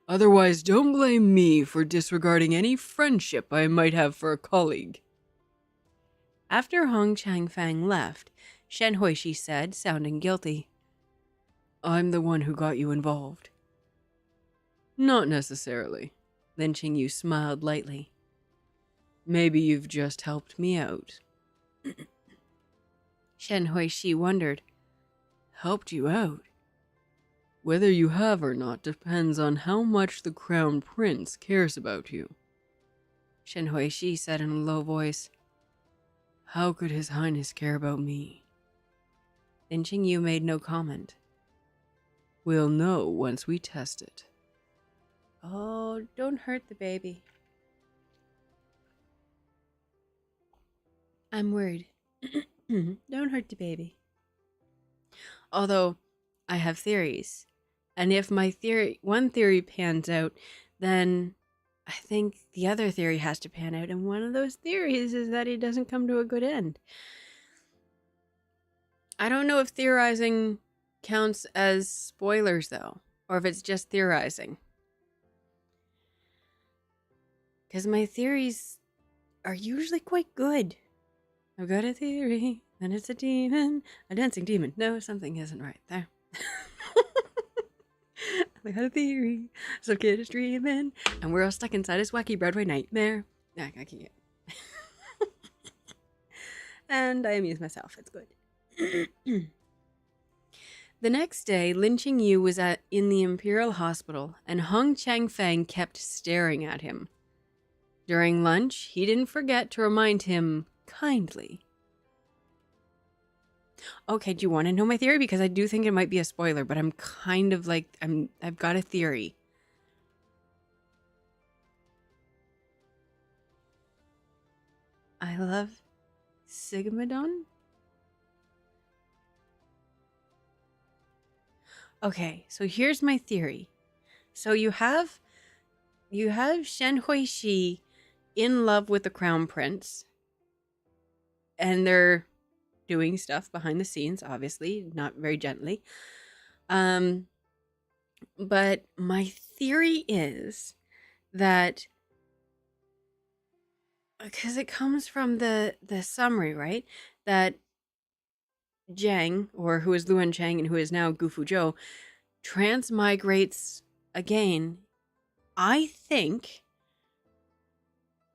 Otherwise, don't blame me for disregarding any friendship I might have for a colleague. After Hong Chang-feng left, Shen Huishi said, sounding guilty, I'm the one who got you involved. Not necessarily. Lin Qingyu smiled lightly. Maybe you've just helped me out. Shen Huishi wondered. Helped you out? Whether you have or not depends on how much the Crown Prince cares about you. Shen Huishi said in a low voice. How could His Highness care about me? Lin Qingyu made no comment. We'll know once we test it. Oh, don't hurt the baby. I'm worried. Don't hurt the baby. Although I have theories. And if one theory pans out, then I think the other theory has to pan out. And one of those theories is that he doesn't come to a good end. I don't know if theorizing counts as spoilers, though, or if it's just theorizing. Because my theories are usually quite good. I've got a theory, and it's a demon, a dancing demon. No, something isn't right there. I got a theory, some kid is dreaming, and we're all stuck inside his wacky Broadway nightmare. Nah, I can't. And I amuse myself. It's good. The next day, Lin Qingyu was in the Imperial Hospital, and Hung Changfeng kept staring at him. During lunch, he didn't forget to remind him kindly. Okay, do you want to know my theory? Because I do think it might be a spoiler, but I'm kind of like, I've got a theory. I love Sigmadon. Okay, so here's my theory. So you have Shen Huishi in love with the Crown Prince, and they're doing stuff behind the scenes, obviously, not very gently. But my theory is that, because it comes from the summary, right? That Jiang, or who is Luan Chang and who is now Gu Fuzhou, transmigrates again. I think,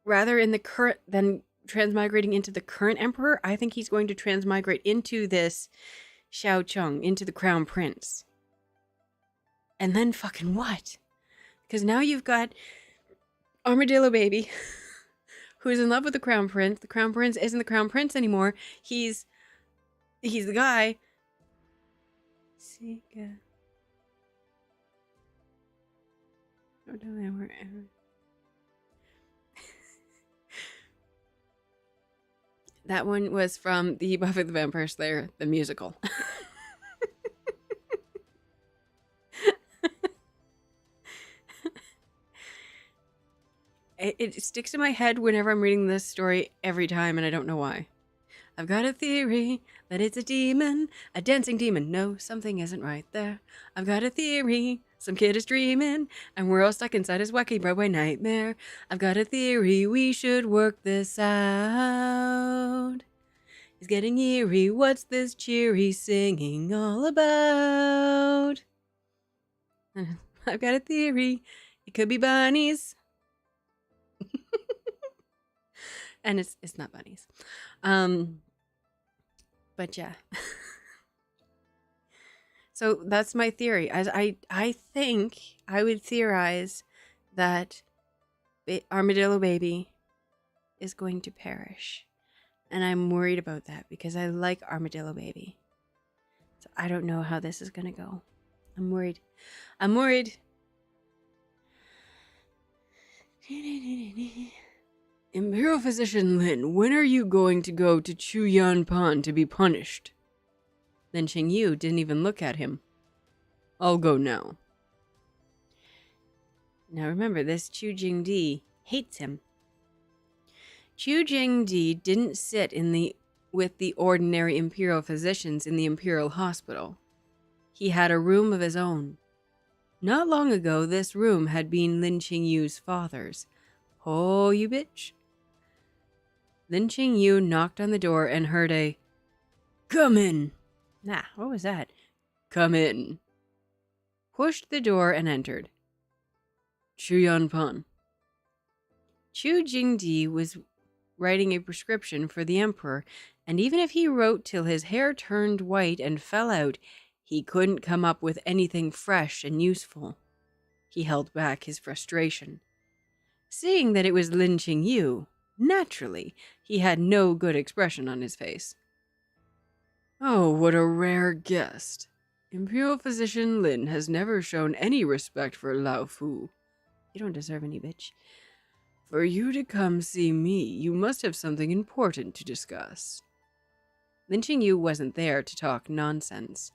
rather in the current than transmigrating into the current emperor, I think he's going to transmigrate into this Xiao Cheng, into the Crown Prince. And then fucking what? Because now you've got Armadillo Baby, who's in love with the Crown Prince. The Crown Prince isn't the Crown Prince anymore. He's the guy. Sega. Oh, don't know wherever. That one was from the Buffy the Vampire Slayer, the musical. It sticks in my head whenever I'm reading this story every time, and I don't know why. I've got a theory that it's a demon, a dancing demon. No, something isn't right there. I've got a theory, some kid is dreaming, and we're all stuck inside his wacky Broadway nightmare. I've got a theory, we should work this out. He's getting eerie, what's this cheery singing all about? I've got a theory, it could be bunnies. And it's not bunnies. But yeah. So that's my theory. I think I would theorize that Armadillo Baby is going to perish. And I'm worried about that because I like Armadillo Baby. So I don't know how this is going to go. I'm worried. Imperial Physician Lin, when are you going to go to Chu Yan Pan to be punished? Lin Qingyu didn't even look at him. I'll go now. Now remember, this Chu Jingdi hates him. Chu Jingdi didn't sit with the ordinary Imperial physicians in the Imperial Hospital. He had a room of his own. Not long ago, this room had been Lin Qingyu's father's. Oh, you bitch. Lin Qingyu knocked on the door and heard a, "Come in." Nah, what was that? "Come in." Pushed the door and entered. Chu Yan Pan. Chu Jingdi was writing a prescription for the emperor, and even if he wrote till his hair turned white and fell out, he couldn't come up with anything fresh and useful. He held back his frustration. Seeing that it was Lin Qingyu, naturally, he had no good expression on his face. Oh, what a rare guest. Imperial Physician Lin has never shown any respect for Lao Fu. You don't deserve any, bitch. For you to come see me, you must have something important to discuss. Lin Qingyu wasn't there to talk nonsense.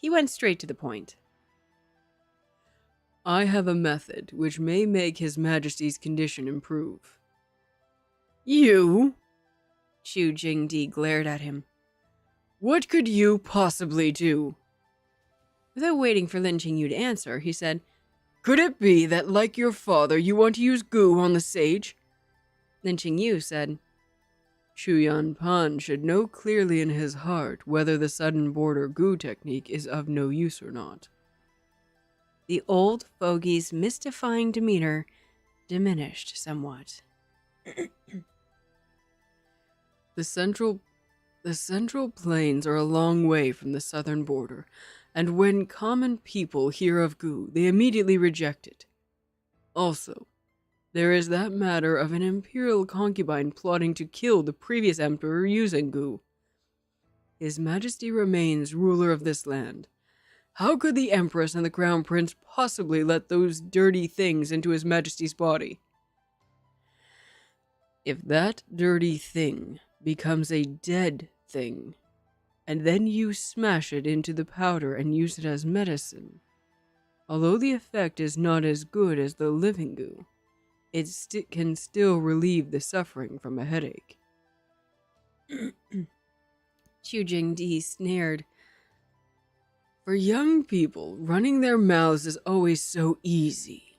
he went straight to the point. I have a method which may make His Majesty's condition improve. You? Chu Jingdi glared at him. What could you possibly do? Without waiting for Lin Qingyu to answer, he said, Could it be that, like your father, you want to use goo on the sage? Lin Qingyu said, Chu Yanpan should know clearly in his heart whether the sudden border goo technique is of no use or not. The old fogey's mystifying demeanor diminished somewhat. The central plains are a long way from the southern border, and when common people hear of goo, they immediately reject it. Also, there is that matter of an imperial concubine plotting to kill the previous emperor using goo. His Majesty remains ruler of this land. How could the Empress and the Crown Prince possibly let those dirty things into His Majesty's body? If that dirty thing becomes a dead thing, and then you smash it into the powder and use it as medicine, although the effect is not as good as the living goo, it can still relieve the suffering from a headache. Chu Jingdi sneered. For young people, running their mouths is always so easy.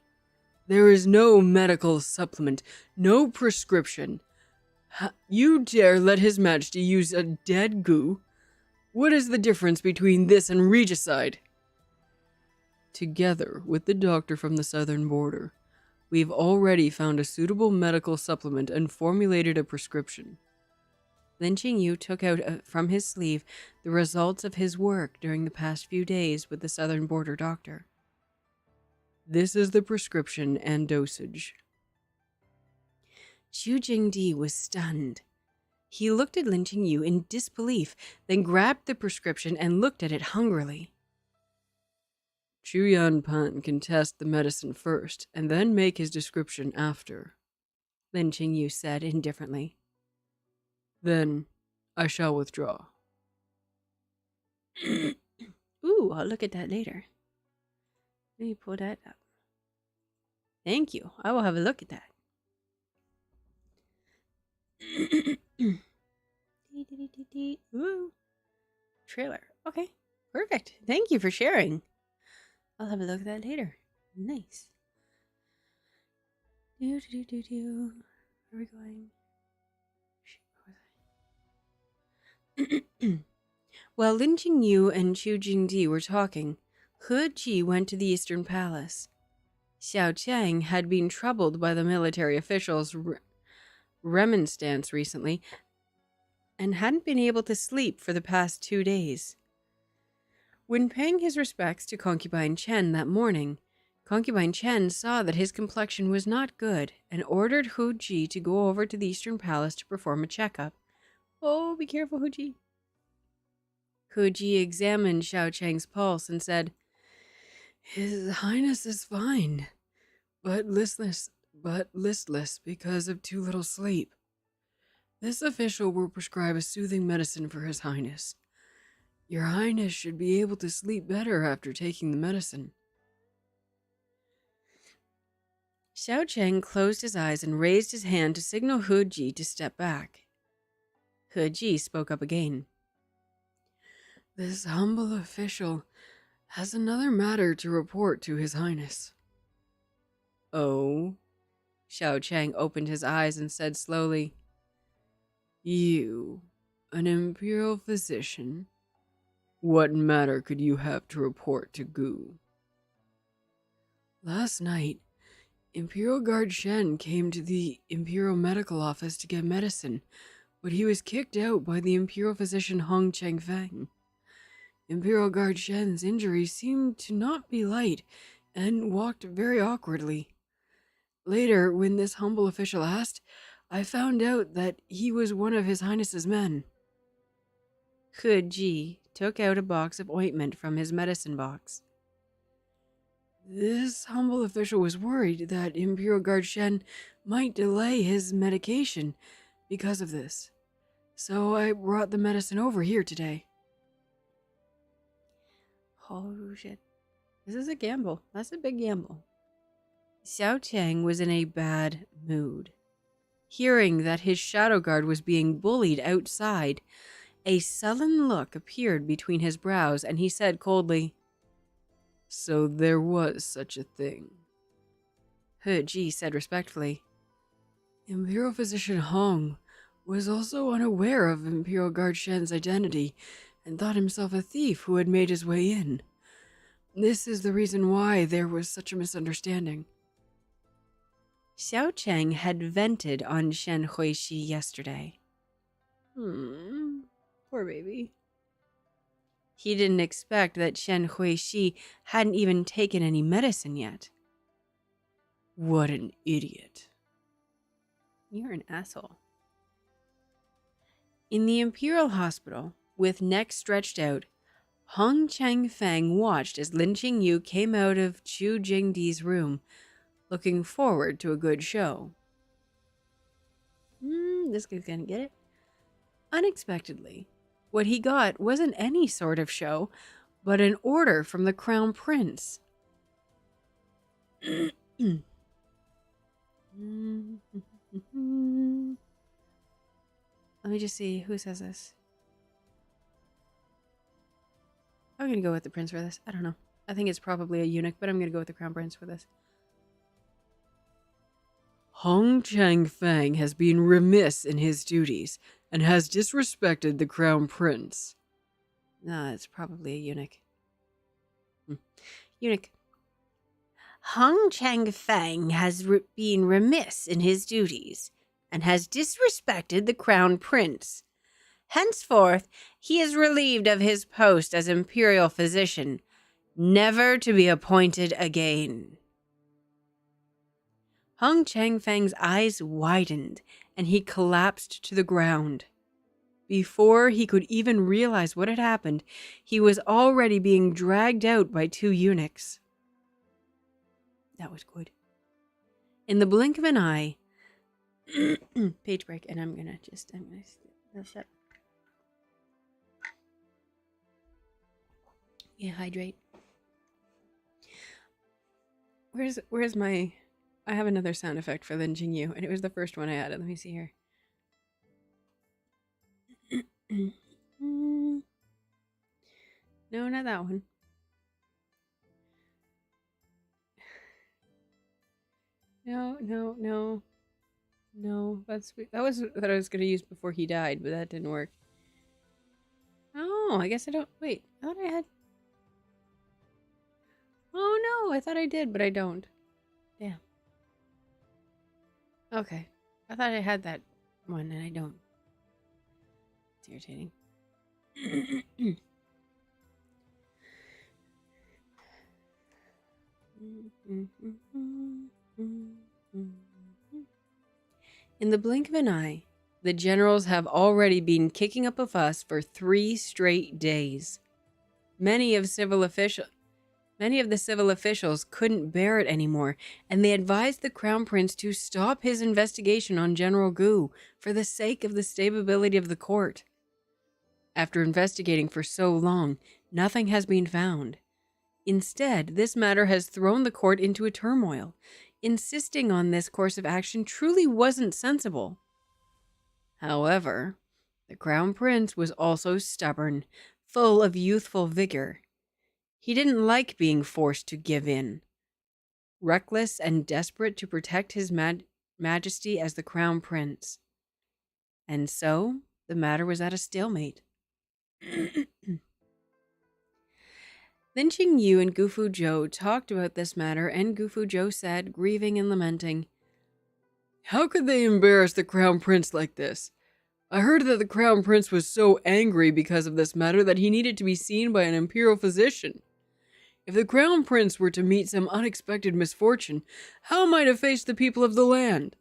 There is no medical supplement, no prescription. You dare let His Majesty use a dead goo? What is the difference between this and regicide? Together with the doctor from the southern border, we've already found a suitable medical supplement and formulated a prescription. Lin Qingyu took out from his sleeve the results of his work during the past few days with the southern border doctor. This is the prescription and dosage. Chu Jingdi was stunned. He looked at Lin Qingyu in disbelief, then grabbed the prescription and looked at it hungrily. Chu Yanpan can test the medicine first, and then make his description after, Lin Qingyu said indifferently. Then I shall withdraw. Ooh, I'll look at that later. Let me pull that up. Thank you. I will have a look at that. Ooh. Trailer. Okay. Perfect. Thank you for sharing. I'll have a look at that later. Nice. Where are we going? While Lin Qingyu and Chu Jingdi were talking, He Ji went to the Eastern Palace. Xiao Qiang had been troubled by the military officials' remonstrance recently and hadn't been able to sleep for the past 2 days. When paying his respects to Concubine Chen that morning, Concubine Chen saw that his complexion was not good and ordered He Ji to go over to the Eastern Palace to perform a checkup. Oh, be careful, He Ji. He Ji examined Xiao Qiang's pulse and said, His Highness is fine, but listless because of too little sleep. This official will prescribe a soothing medicine for His Highness. Your Highness should be able to sleep better after taking the medicine. Xiao Qiang closed his eyes and raised his hand to signal He Ji to step back. He Ji spoke up again. This humble official has another matter to report to His Highness. Oh? Xiao Qiang opened his eyes and said slowly, You, an imperial physician, what matter could you have to report to Gu? Last night, Imperial Guard Shen came to the Imperial Medical Office to get medicine, but he was kicked out by the Imperial Physician Hong Chengfeng. Imperial Guard Shen's injuries seemed to not be light and walked very awkwardly. Later, when this humble official asked, I found out that he was one of His Highness's men. He Ji took out a box of ointment from his medicine box. This humble official was worried that Imperial Guard Shen might delay his medication because of this, so I brought the medicine over here today. Oh, shit. This is a gamble. That's a big gamble. Xiao Qiang was in a bad mood. Hearing that his shadow guard was being bullied outside, a sullen look appeared between his brows, and he said coldly, "So there was such a thing." He Ji said respectfully, Imperial Physician Hong was also unaware of Imperial Guard Shen's identity and thought himself a thief who had made his way in. This is the reason why there was such a misunderstanding. Xiao Qiang had vented on Shen Huixi yesterday. Poor baby. He didn't expect that Shen Huixi hadn't even taken any medicine yet. What an idiot. You're an asshole. In the Imperial Hospital, with neck stretched out, Hong Changfeng watched as Lin Qingyu came out of Chu Jingdi's room, looking forward to a good show. This guy's gonna get it. Unexpectedly, what he got wasn't any sort of show, but an order from the Crown Prince. Let me just see who says this. I'm gonna go with the prince for this. I don't know. I think it's probably a eunuch, but I'm gonna go with the Crown Prince for this. Hong Changfeng has been remiss in his duties and has disrespected the Crown Prince. No, it's probably a eunuch. Eunuch. Hong Changfeng has been remiss in his duties and has disrespected the Crown Prince. Henceforth, he is relieved of his post as Imperial Physician, never to be appointed again. Hong Changfeng's eyes widened, and he collapsed to the ground. Before he could even realize what had happened, he was already being dragged out by two eunuchs. That was good. In the blink of an eye, page break, and I'm gonna shut. Yeah, hydrate. Where's my? I have another sound effect for Lin Qingyu, and it was the first one I added. Let me see here. No, not that one. No. That was what I was gonna use before he died, but that didn't work. Oh, I guess I don't. Wait, I thought I had. Oh no, I thought I did, but I don't. Damn. Okay, I thought I had that one, and I don't. It's irritating. In the blink of an eye, the generals have already been kicking up a fuss for 3 straight days. Many of the civil officials couldn't bear it anymore, and they advised the Crown Prince to stop his investigation on General Gu for the sake of the stability of the court. After investigating for so long, nothing has been found. Instead, this matter has thrown the court into a turmoil. Insisting on this course of action truly wasn't sensible. However, the Crown Prince was also stubborn, full of youthful vigor. He didn't like being forced to give in. Reckless and desperate to protect his majesty as the Crown Prince. And so, the matter was at a stalemate. Lin Qingyu and Gufu Zhou talked about this matter, and Gufu Zhou said, grieving and lamenting, "How could they embarrass the Crown Prince like this? I heard that the Crown Prince was so angry because of this matter that he needed to be seen by an Imperial Physician. If the Crown Prince were to meet some unexpected misfortune, how am I to face the people of the land?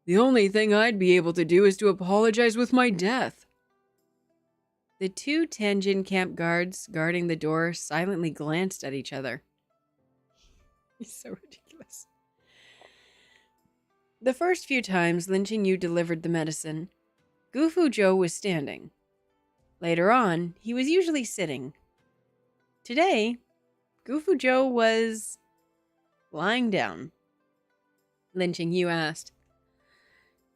The only thing I'd be able to do is to apologize with my death." The two Tianjin camp guards guarding the door silently glanced at each other. He's so ridiculous. The first few times Lin Qingyu delivered the medicine, Gufu Zhou was standing. Later on, he was usually sitting. Today, Gufu Zhou was lying down. Lin Qingyu asked,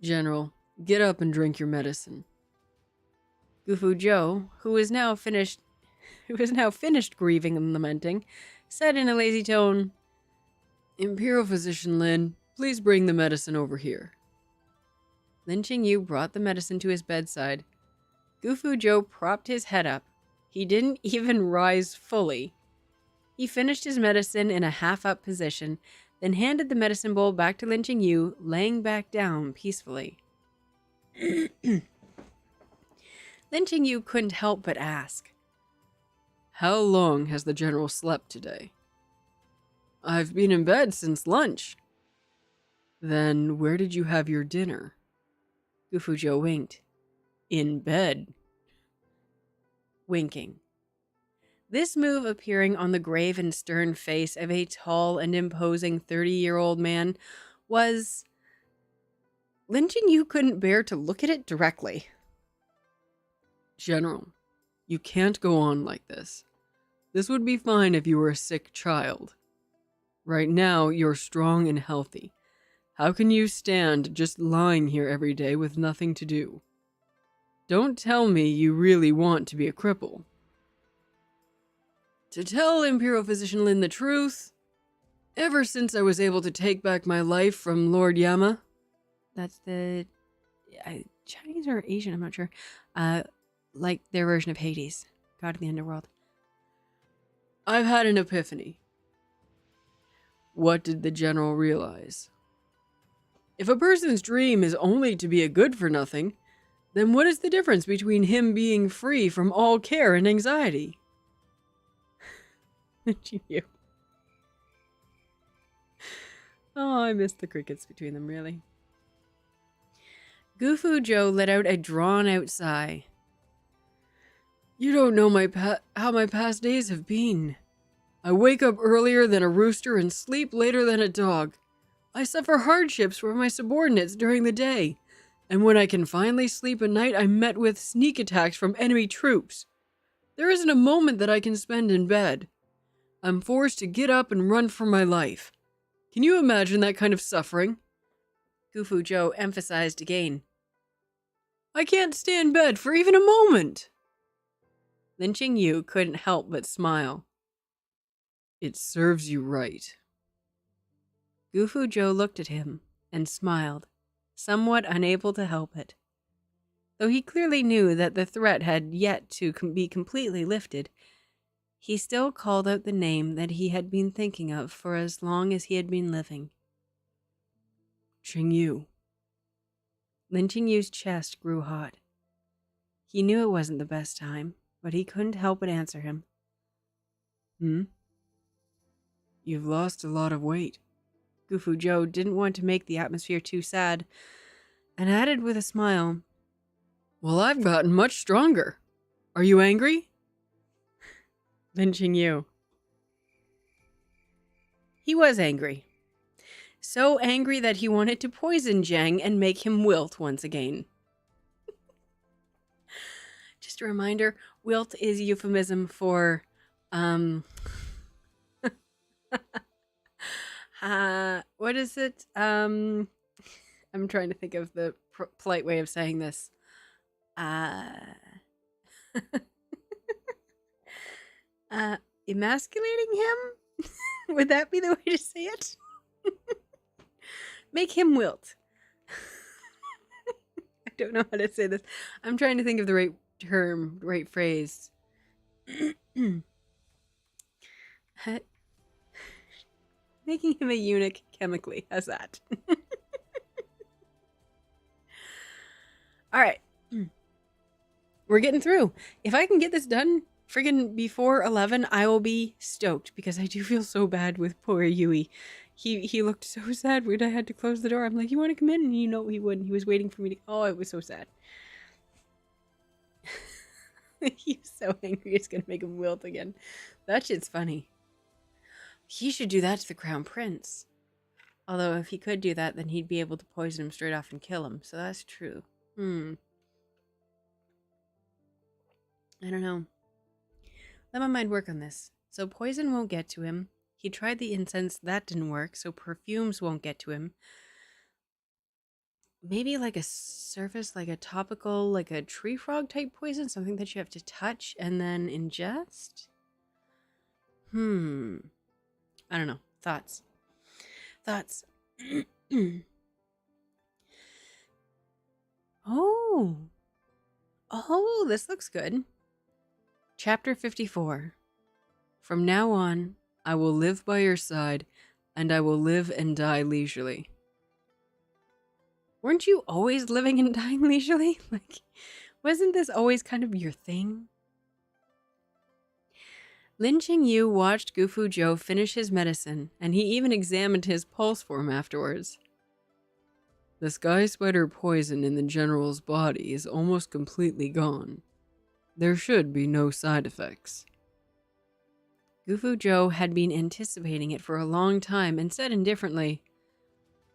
General, get up and drink your medicine. Gufu Zhou, who was now finished grieving and lamenting, said in a lazy tone, Imperial Physician Lin, please bring the medicine over here. Lin Qingyu brought the medicine to his bedside. Gufu Zhou propped his head up. He didn't even rise fully. He finished his medicine in a half-up position, then handed the medicine bowl back to Lin Qingyu, laying back down peacefully. Lin Qingyu couldn't help but ask, How long has the general slept today? I've been in bed since lunch. Then where did you have your dinner? Gufu Zhou winked. In bed. Winking. This move appearing on the grave and stern face of a tall and imposing 30-year-old man was... Lin Qingyu couldn't bear to look at it directly. General, you can't go on like this. This would be fine if you were a sick child. Right now, you're strong and healthy. How can you stand just lying here every day with nothing to do? Don't tell me you really want to be a cripple. To tell Imperial Physician Lin the truth, ever since I was able to take back my life from Lord Yama... That's the... Chinese or Asian, I'm not sure. Like their version of Hades, god of the underworld. I've had an epiphany. What did the general realize? If a person's dream is only to be a good-for-nothing, then what is the difference between him being free from all care and anxiety? You. Oh, I missed the crickets between them, really. Gufu Zhou let out a drawn-out sigh. You don't know how my past days have been. I wake up earlier than a rooster and sleep later than a dog. I suffer hardships from my subordinates during the day, and when I can finally sleep at night, I'm met with sneak attacks from enemy troops. There isn't a moment that I can spend in bed. I'm forced to get up and run for my life. Can you imagine that kind of suffering? Gufu Zhou emphasized again. I can't stay in bed for even a moment. Lin Qingyu couldn't help but smile. It serves you right. Gufu Zhou looked at him and smiled, somewhat unable to help it. Though he clearly knew that the threat had yet to be completely lifted, he still called out the name that he had been thinking of for as long as he had been living. Qingyu. Lin Qingyu's chest grew hot. He knew it wasn't the best time, but he couldn't help but answer him. You've lost a lot of weight. Gufu Zhou didn't want to make the atmosphere too sad, and added with a smile, Well, I've gotten much stronger. Are you angry? Lin Qingyu. He was angry. So angry that he wanted to poison Zhang and make him wilt once again. Just a reminder, wilt is euphemism for, what is it? I'm trying to think of the polite way of saying this. Emasculating him? Would that be the way to say it? Make him wilt. I don't know how to say this. I'm trying to think of the right term, right phrase. Making him a eunuch chemically. How's that? All right. We're getting through. If I can get this done friggin' before 11, I will be stoked, because I do feel so bad with poor Yui. He looked so sad when I had to close the door. I'm like, you want to come in? And you know he wouldn't. He was waiting for me to... Oh, it was so sad. He's so angry it's going to make him wilt again. That shit's funny. He should do that to the Crown Prince. Although if he could do that, then he'd be able to poison him straight off and kill him. So that's true. I don't know. Let my mind work on this. so poison won't get to him. He tried the incense, that didn't work, so perfumes won't get to him. Maybe like a surface, like a topical, like a tree frog type poison, something that you have to touch and then ingest? I don't know. Thoughts. Oh, this looks good. Chapter 54. From now on, I will live by your side, and I will live and die leisurely. Weren't you always living and dying leisurely? Like, wasn't this always kind of your thing? Lin Qingyu watched Gufu Zhou finish his medicine, and he even examined his pulse for him afterwards. The sky spider poison in the general's body is almost completely gone. There should be no side effects. Gufu Zhou had been anticipating it for a long time and said indifferently,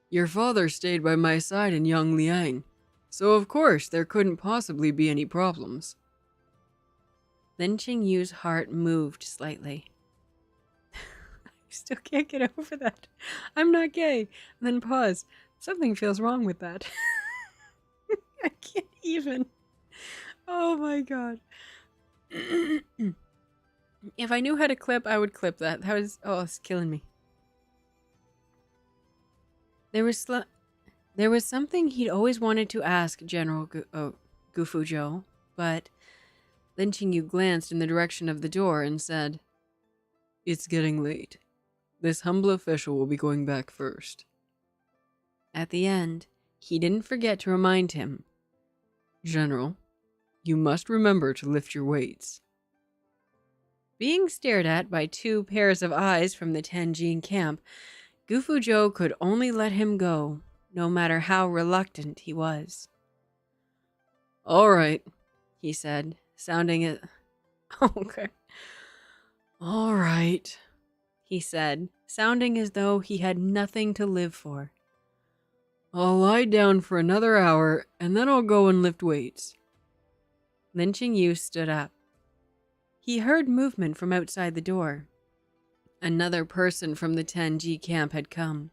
"Your father stayed by my side in Yongliang, so of course there couldn't possibly be any problems." Lin Qingyu's heart moved slightly. I still can't get over that. I'm not gay. And then pause. Something feels wrong with that. I can't even. Oh my god. If I knew how to clip, I would clip that. That was, it's killing me. There was something he'd always wanted to ask General Gufu Zhou, but Lin Qingyu glanced in the direction of the door and said, "It's getting late. This humble official will be going back first." At the end, he didn't forget to remind him, "General, you must remember to lift your weights." Being stared at by two pairs of eyes from the Tianjin camp, Gufu Zhou could only let him go, no matter how reluctant he was. "All right," he said, sounding it. Okay. "All right," he said, sounding as though he had nothing to live for. "I'll lie down for another hour, and then I'll go and lift weights." Lin Qingyu stood up. He heard movement from outside the door. Another person from the Tianji camp had come.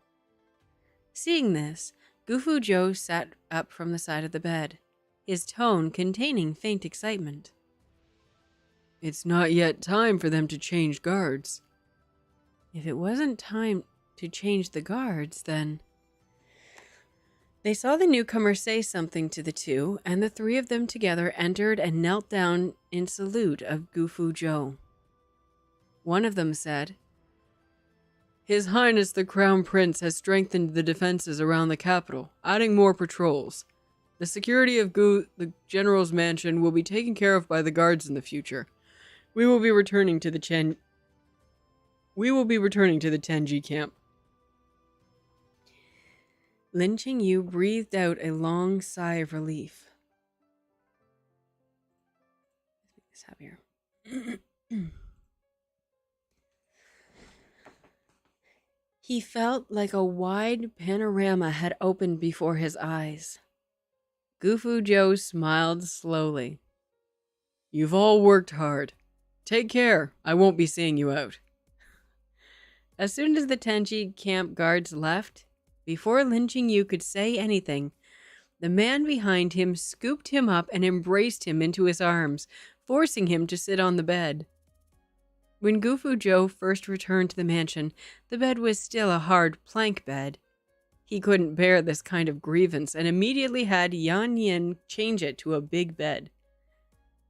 Seeing this, Gufu Zhou sat up from the side of the bed, his tone containing faint excitement. "It's not yet time for them to change guards." If it wasn't time to change the guards, then... They saw the newcomer say something to the two, and the three of them together entered and knelt down in salute of Gufu Zhou. One of them said, "His Highness the Crown Prince has strengthened the defenses around the capital, adding more patrols. The security of the General's mansion will be taken care of by the guards in the future. We will be returning to the Tianji camp." Lin Qingyu breathed out a long sigh of relief. Let's make this happier. He felt like a wide panorama had opened before his eyes. Gufu Zhou smiled slowly. "You've all worked hard. Take care, I won't be seeing you out." As soon as the Tianji camp guards left, before Lin Qingyu could say anything, the man behind him scooped him up and embraced him into his arms, forcing him to sit on the bed. When Gufu Zhou first returned to the mansion, the bed was still a hard plank bed. He couldn't bear this kind of grievance and immediately had Yan Yin change it to a big bed.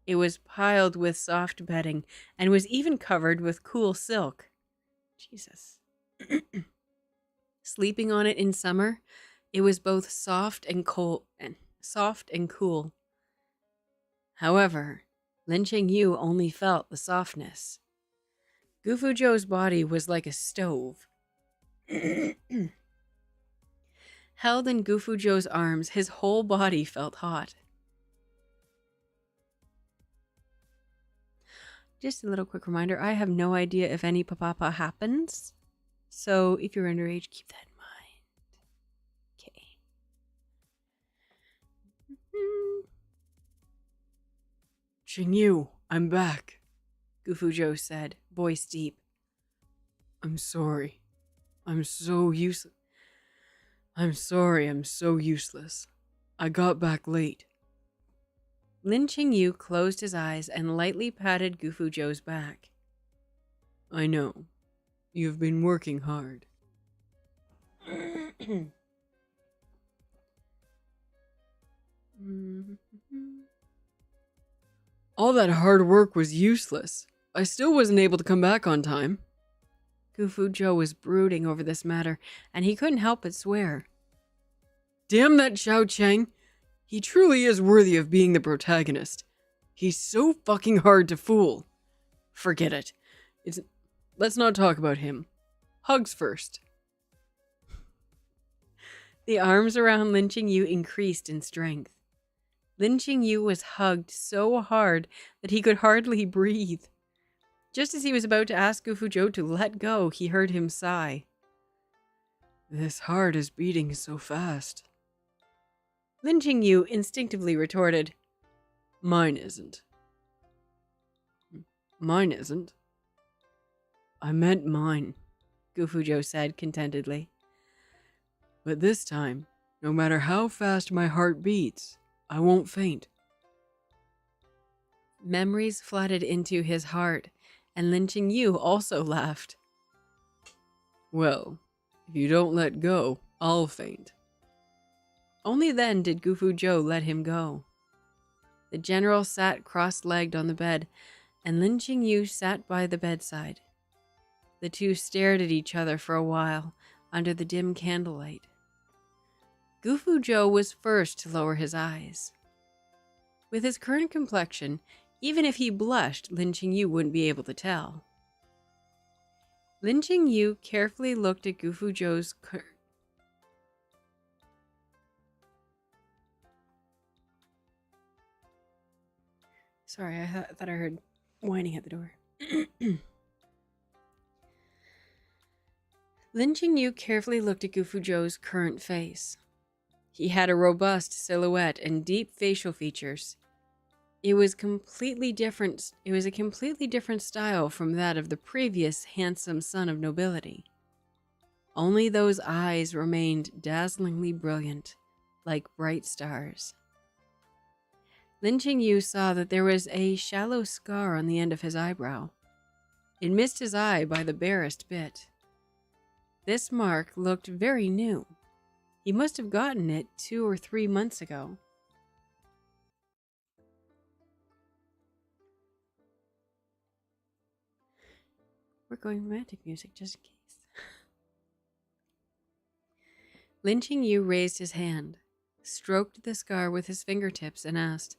It was piled with soft bedding and was even covered with cool silk. Jesus. Sleeping on it in summer, it was both soft and cool. However, Lin Qingyu only felt the softness. Gufu Zhou's body was like a stove. Held in Gufu Zhou's arms, his whole body felt hot. Just a little quick reminder, I have no idea if any papapa happens. So if you're underage, keep that in mind. Okay. "Qingyu, I'm back." Gufuzhou said, voice deep. I'm sorry. I'm so useless. I'm sorry I'm so useless. I got back late. Lin Qingyu closed his eyes and lightly patted Gufuzhou's back. I know. You've been working hard. All that hard work was useless. I still wasn't able to come back on time. Gufuzhou was brooding over this matter, and he couldn't help but swear. Damn that Xiao Cheng. He truly is worthy of being the protagonist. He's so fucking hard to fool. Forget it. Let's not talk about him. Hugs first. The arms around Lin Qingyu increased in strength. Lin Qingyu was hugged so hard that he could hardly breathe. Just as he was about to ask Gufuzhou to let go, he heard him sigh. This heart is beating so fast. Lin Qingyu instinctively retorted, Mine isn't. Mine isn't? I meant mine, Gufuzhou said contentedly. But this time, no matter how fast my heart beats, I won't faint. Memories flooded into his heart, and Lin Qingyu also laughed. Well, if you don't let go, I'll faint. Only then did Gufuzhou let him go. The general sat cross-legged on the bed, and Lin Qingyu sat by the bedside. The two stared at each other for a while under the dim candlelight. Gufuzhou was first to lower his eyes. With his current complexion, even if he blushed, Lin Qingyu wouldn't be able to tell. Lin Qingyu carefully looked at Gufuzhou's Sorry, I thought I heard whining at the door. Lin Qingyu carefully looked at Gufuzhou's current face. He had a robust silhouette and deep facial features. It was a completely different style from that of the previous handsome son of nobility. Only those eyes remained dazzlingly brilliant, like bright stars. Lin Qingyu saw that there was a shallow scar on the end of his eyebrow. It missed his eye by the barest bit. This mark looked very new. He must have gotten it 2 or 3 months ago. We're going romantic music just in case. Lin Qingyu raised his hand, stroked the scar with his fingertips, and asked,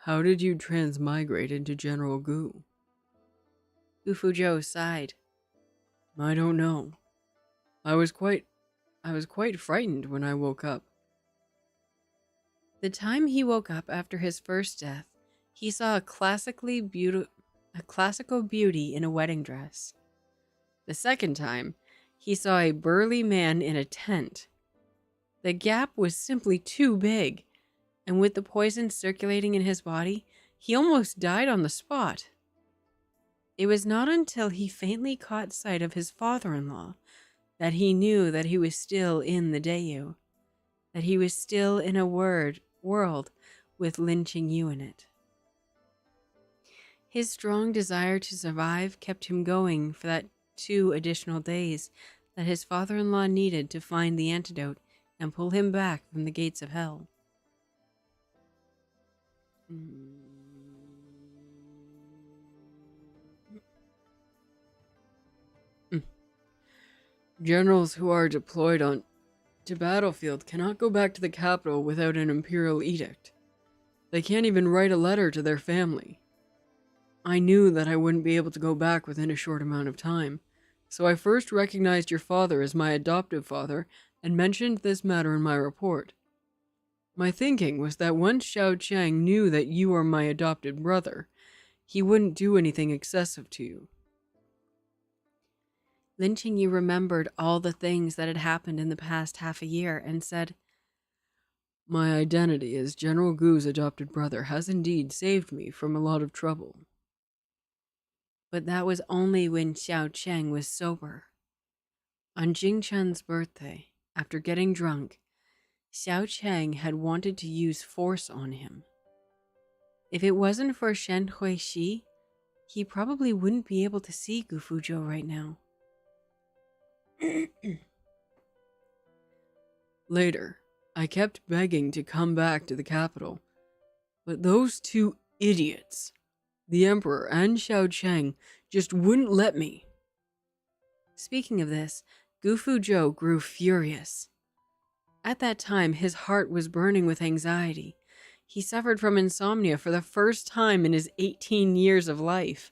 How did you transmigrate into General Gu? Gufuzhou sighed. I don't know. I was quite frightened when I woke up. The time he woke up after his first death, he saw a classical beauty in a wedding dress. The second time, he saw a burly man in a tent. The gap was simply too big, and with the poison circulating in his body, he almost died on the spot. It was not until he faintly caught sight of his father-in-law that he knew that he was still in the Dayu, that he was still in a world with Lin Qingyu in it. His strong desire to survive kept him going for that 2 additional days that his father-in-law needed to find the antidote and pull him back from the gates of hell. Generals who are deployed to battlefield cannot go back to the capital without an imperial edict. They can't even write a letter to their family. I knew that I wouldn't be able to go back within a short amount of time, so I first recognized your father as my adoptive father and mentioned this matter in my report. My thinking was that once Xiao Cheng knew that you are my adopted brother, he wouldn't do anything excessive to you. Lin Qingyu remembered all the things that had happened in the past half a year and said, My identity as General Gu's adopted brother has indeed saved me from a lot of trouble. but that was only when Xiao Cheng was sober. On Jing Chen's birthday, after getting drunk, Xiao Cheng had wanted to use force on him. If it wasn't for Shen Huixi, he probably wouldn't be able to see Gu Fuzhou right now. Later, I kept begging to come back to the capital, but those two idiots, the Emperor and Xiao Cheng, just wouldn't let me. Speaking of this, Gu Fuzhou grew furious. At that time, his heart was burning with anxiety. He suffered from insomnia for the first time in his 18 years of life.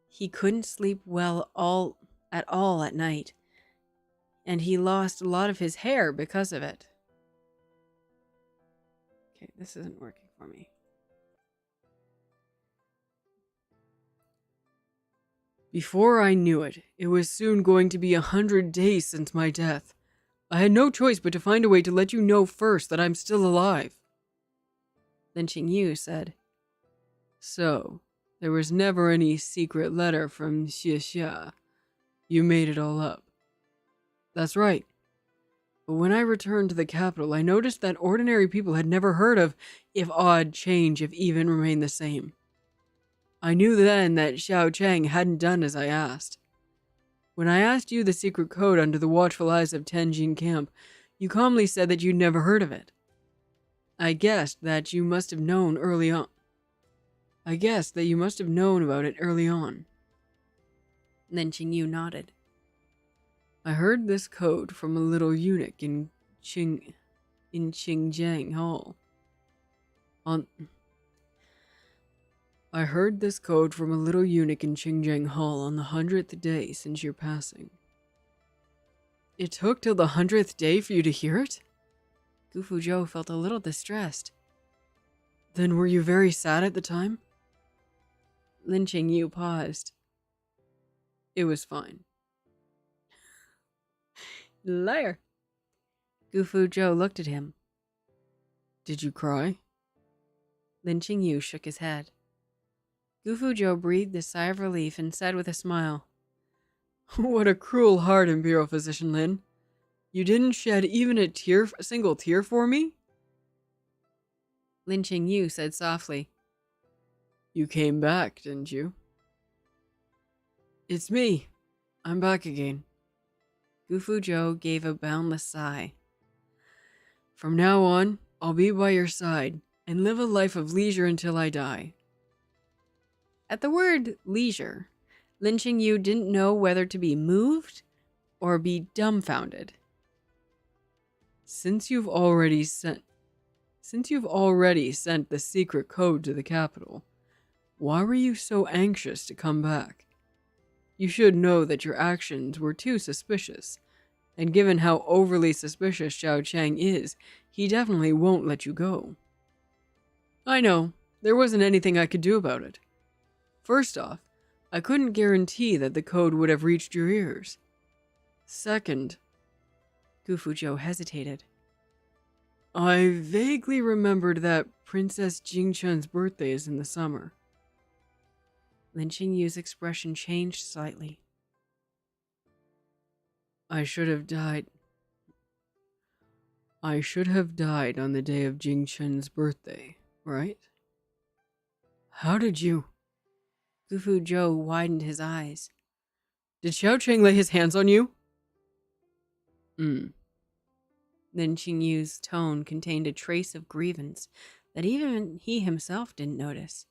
He couldn't sleep well at all at night, and he lost a lot of his hair because of it. Okay, this isn't working for me. Before I knew it, it was soon going to be 100 days since my death. I had no choice but to find a way to let you know first that I'm still alive. Lin Qingyu said, So, there was never any secret letter from Xie. You made it all up. That's right. But when I returned to the capital, I noticed that ordinary people had never heard of if odd change if even remain the same. I knew then that Xiao Cheng hadn't done as I asked. When I asked you the secret code under the watchful eyes of Tenjin Camp, you calmly said that you'd never heard of it. I guessed that you must have known about it early on. Lin Qingyu nodded. I heard this code from a little eunuch in Qingjiang Hall. I heard this code from a little eunuch in Qingjiang Hall on the 100th day since your passing. It took till the 100th day for you to hear it? Gu Fuzhou felt a little distressed. Then were you very sad at the time? Lin Qingyu paused. It was fine. Liar. Gu Fuzhou looked at him. Did you cry? Lin Qingyu shook his head. Gu Fuzhou breathed a sigh of relief and said with a smile, What a cruel heart, Imperial Physician Lin. You didn't shed even a single tear for me? Lin Qingyu said softly, You came back, didn't you? It's me. I'm back again. Gu Fuzhou gave a boundless sigh. From now on, I'll be by your side and live a life of leisure until I die. At the word leisure, Lin Qingyu didn't know whether to be moved or be dumbfounded. Since you've already sent the secret code to the capital, why were you so anxious to come back? You should know that your actions were too suspicious, and given how overly suspicious Xiao Cheng is, he definitely won't let you go. I know, there wasn't anything I could do about it. First off, I couldn't guarantee that the code would have reached your ears. Second, Gu Fuzhou hesitated. I vaguely remembered that Princess Jingchen's birthday is in the summer. Lin Qingyu's expression changed slightly. I should have died on the day of Jingchen's birthday, right? How did you? Gu Fuzhou widened his eyes. Did Xiao Cheng lay his hands on you? Lin Qingyu's tone contained a trace of grievance that even he himself didn't notice.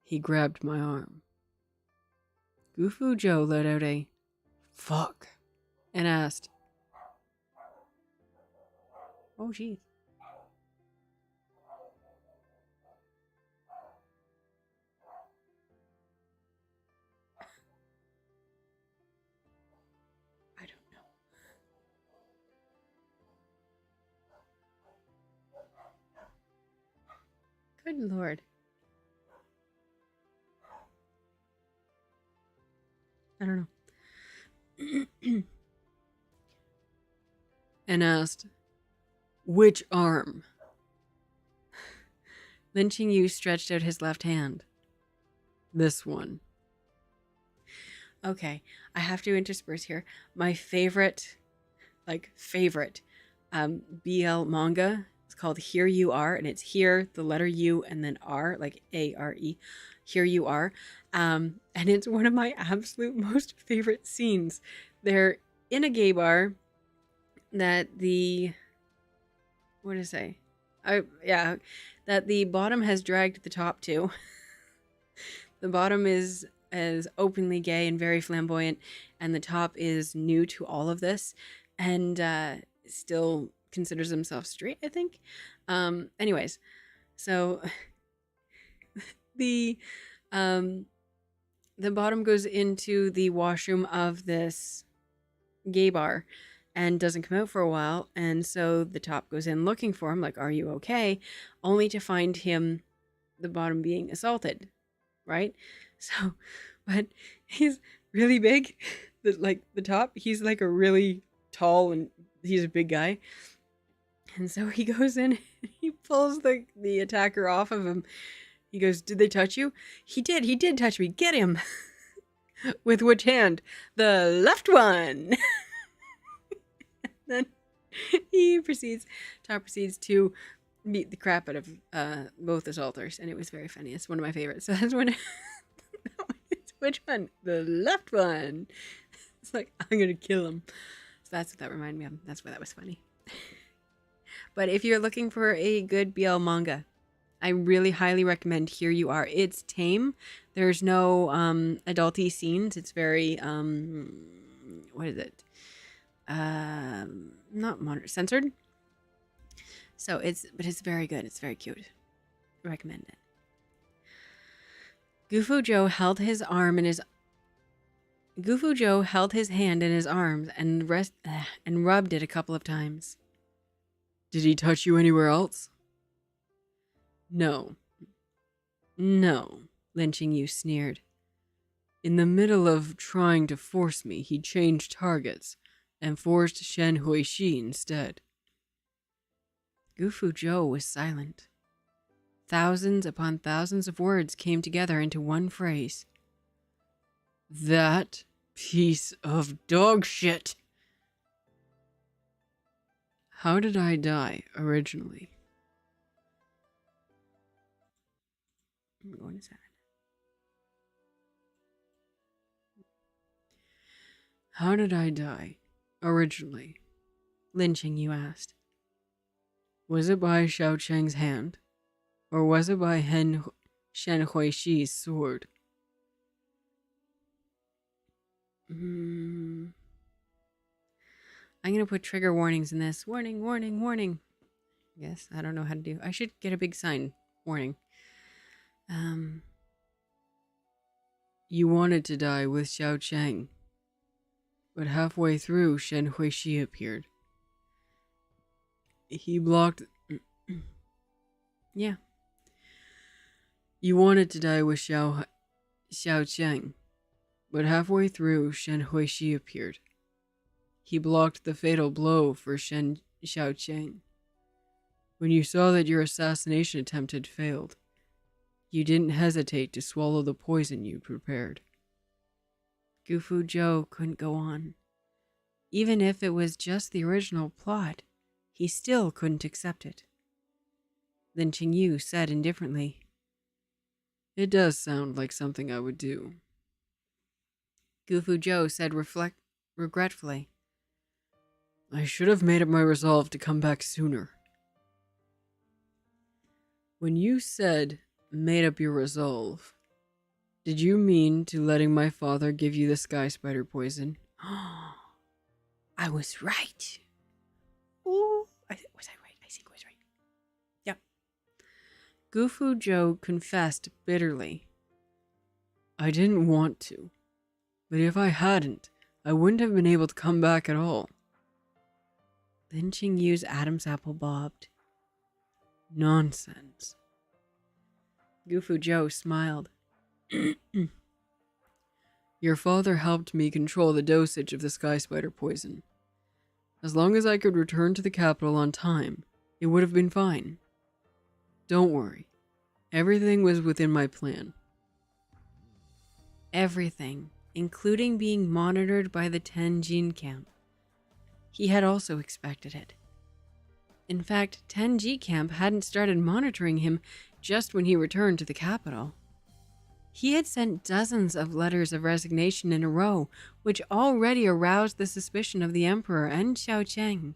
He grabbed my arm. Gu Fuzhou let out a fuck and asked, Oh, geez. I don't know. Good Lord. I don't know. And asked, Which arm? Lin Qingyu stretched out his left hand. This one. Okay, I have to intersperse here. My favorite BL manga. It's called Here You Are, and it's here, the letter U, and then R, like ARE. Here You Are. And it's one of my absolute most favorite scenes. They're in a gay bar that what did I say? That the bottom has dragged the top to. The bottom is openly gay and very flamboyant, and the top is new to all of this, and still considers himself straight, I think. Anyways, so the bottom goes into the washroom of this gay bar and doesn't come out for a while, and so the top goes in looking for him, like, are you okay? Only to find him, the bottom, being assaulted, right? So, but he's really big, the top, he's like a really tall, and he's a big guy. And so he goes in and he pulls the attacker off of him. He goes, did they touch you? He did touch me. Get him. With which hand? The left one. Then Top proceeds to beat the crap out of both assaulters. And it was very funny. It's one of my favorites. So that's one. Which one? The left one. It's like, I'm going to kill him. So that's what that reminded me of. That's why that was funny. But if you're looking for a good BL manga, I really highly recommend Here You Are. It's tame. There's no adulty scenes. It's very what is it? Not modern, censored. So it's very good. It's very cute. Recommend it. Gufu Joe held his hand in his arms and rubbed it a couple of times. Did he touch you anywhere else? No, Lin Qingyu sneered. In the middle of trying to force me, he changed targets and forced Shen Huishi instead. Gufu Zhou was silent. Thousands upon thousands of words came together into one phrase. That piece of dog shit! How did I die originally? I'm going to say it. How did I die originally? Lin Qingyu asked. Was it by Xiao Cheng's hand? Or was it by Shen Huishi's sword? I'm going to put trigger warnings in this. Warning, warning, warning. Yes, I don't know how to do. I should get a big sign. Warning. You wanted to die with Xiao Cheng, but halfway through, Shen Huishi appeared. He blocked... Yeah. You wanted to die with Xiao Cheng, but halfway through, Shen Huishi appeared. He blocked the fatal blow for Xiao Cheng. When you saw that your assassination attempt had failed, you didn't hesitate to swallow the poison you'd prepared. Gufu Zhou couldn't go on. Even if it was just the original plot, he still couldn't accept it. Lin Qingyu said indifferently, It does sound like something I would do. Gufu Zhou said regretfully, I should have made up my resolve to come back sooner. When you said, made up your resolve, did you mean to letting my father give you the sky spider poison? I was right. Ooh, was I right? I think I was right. Yep. Gufu Zhou confessed bitterly. I didn't want to, but if I hadn't, I wouldn't have been able to come back at all. Lin Qingyu's Adam's apple bobbed. Nonsense. Gufu Zhou smiled. Your father helped me control the dosage of the sky spider poison. As long as I could return to the capital on time, it would have been fine. Don't worry. Everything was within my plan. everything, including being monitored by the Tenjin camp. He had also expected it. In fact, Tenji camp hadn't started monitoring him just when he returned to the capital. He had sent dozens of letters of resignation in a row, which already aroused the suspicion of the emperor and Xiaocheng.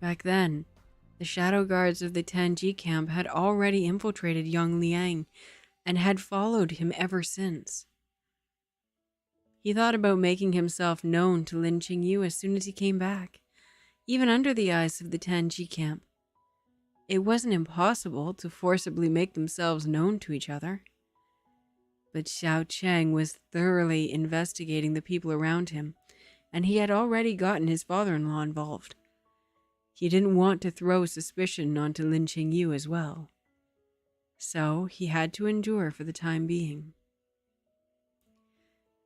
Back then, the shadow guards of the Tenji camp had already infiltrated young Liang and had followed him ever since. He thought about making himself known to Lin Qingyu as soon as he came back, even under the eyes of the Tenji camp. It wasn't impossible to forcibly make themselves known to each other. But Xiaocheng was thoroughly investigating the people around him, and he had already gotten his father-in-law involved. He didn't want to throw suspicion onto Lin Qingyu as well. So he had to endure for the time being.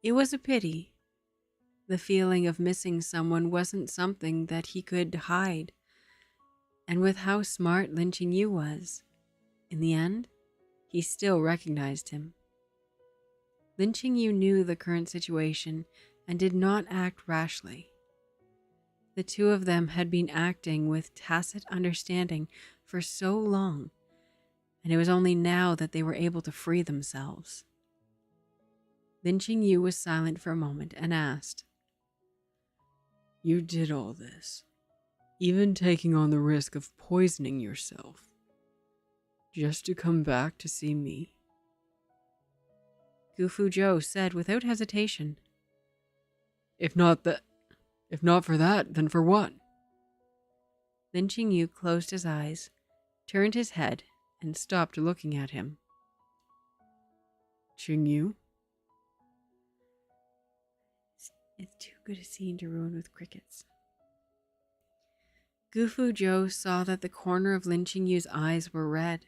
It was a pity. The feeling of missing someone wasn't something that he could hide. And with how smart Lin Qingyu was, in the end, he still recognized him. Lin Qingyu knew the current situation and did not act rashly. The two of them had been acting with tacit understanding for so long, and it was only now that they were able to free themselves. Lin Qingyu was silent for a moment and asked, "You did all this, even taking on the risk of poisoning yourself, just to come back to see me?" Gu Fuzhou said without hesitation. If not for that, then for what?" Lin Qingyu closed his eyes, turned his head, and stopped looking at him. "Qingyu?" It's too good a scene to ruin with crickets. Gu Fuzhou saw that the corner of Lin Qingyu's eyes were red.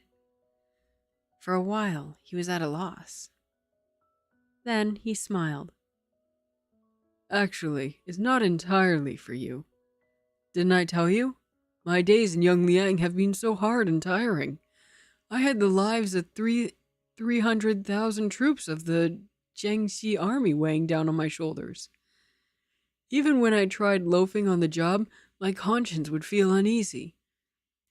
For a while, he was at a loss. Then he smiled. "Actually, it's not entirely for you. Didn't I tell you? My days in Young Liang have been so hard and tiring. I had the lives of 300,000 troops of the Jiangxi army weighing down on my shoulders. Even when I tried loafing on the job, my conscience would feel uneasy.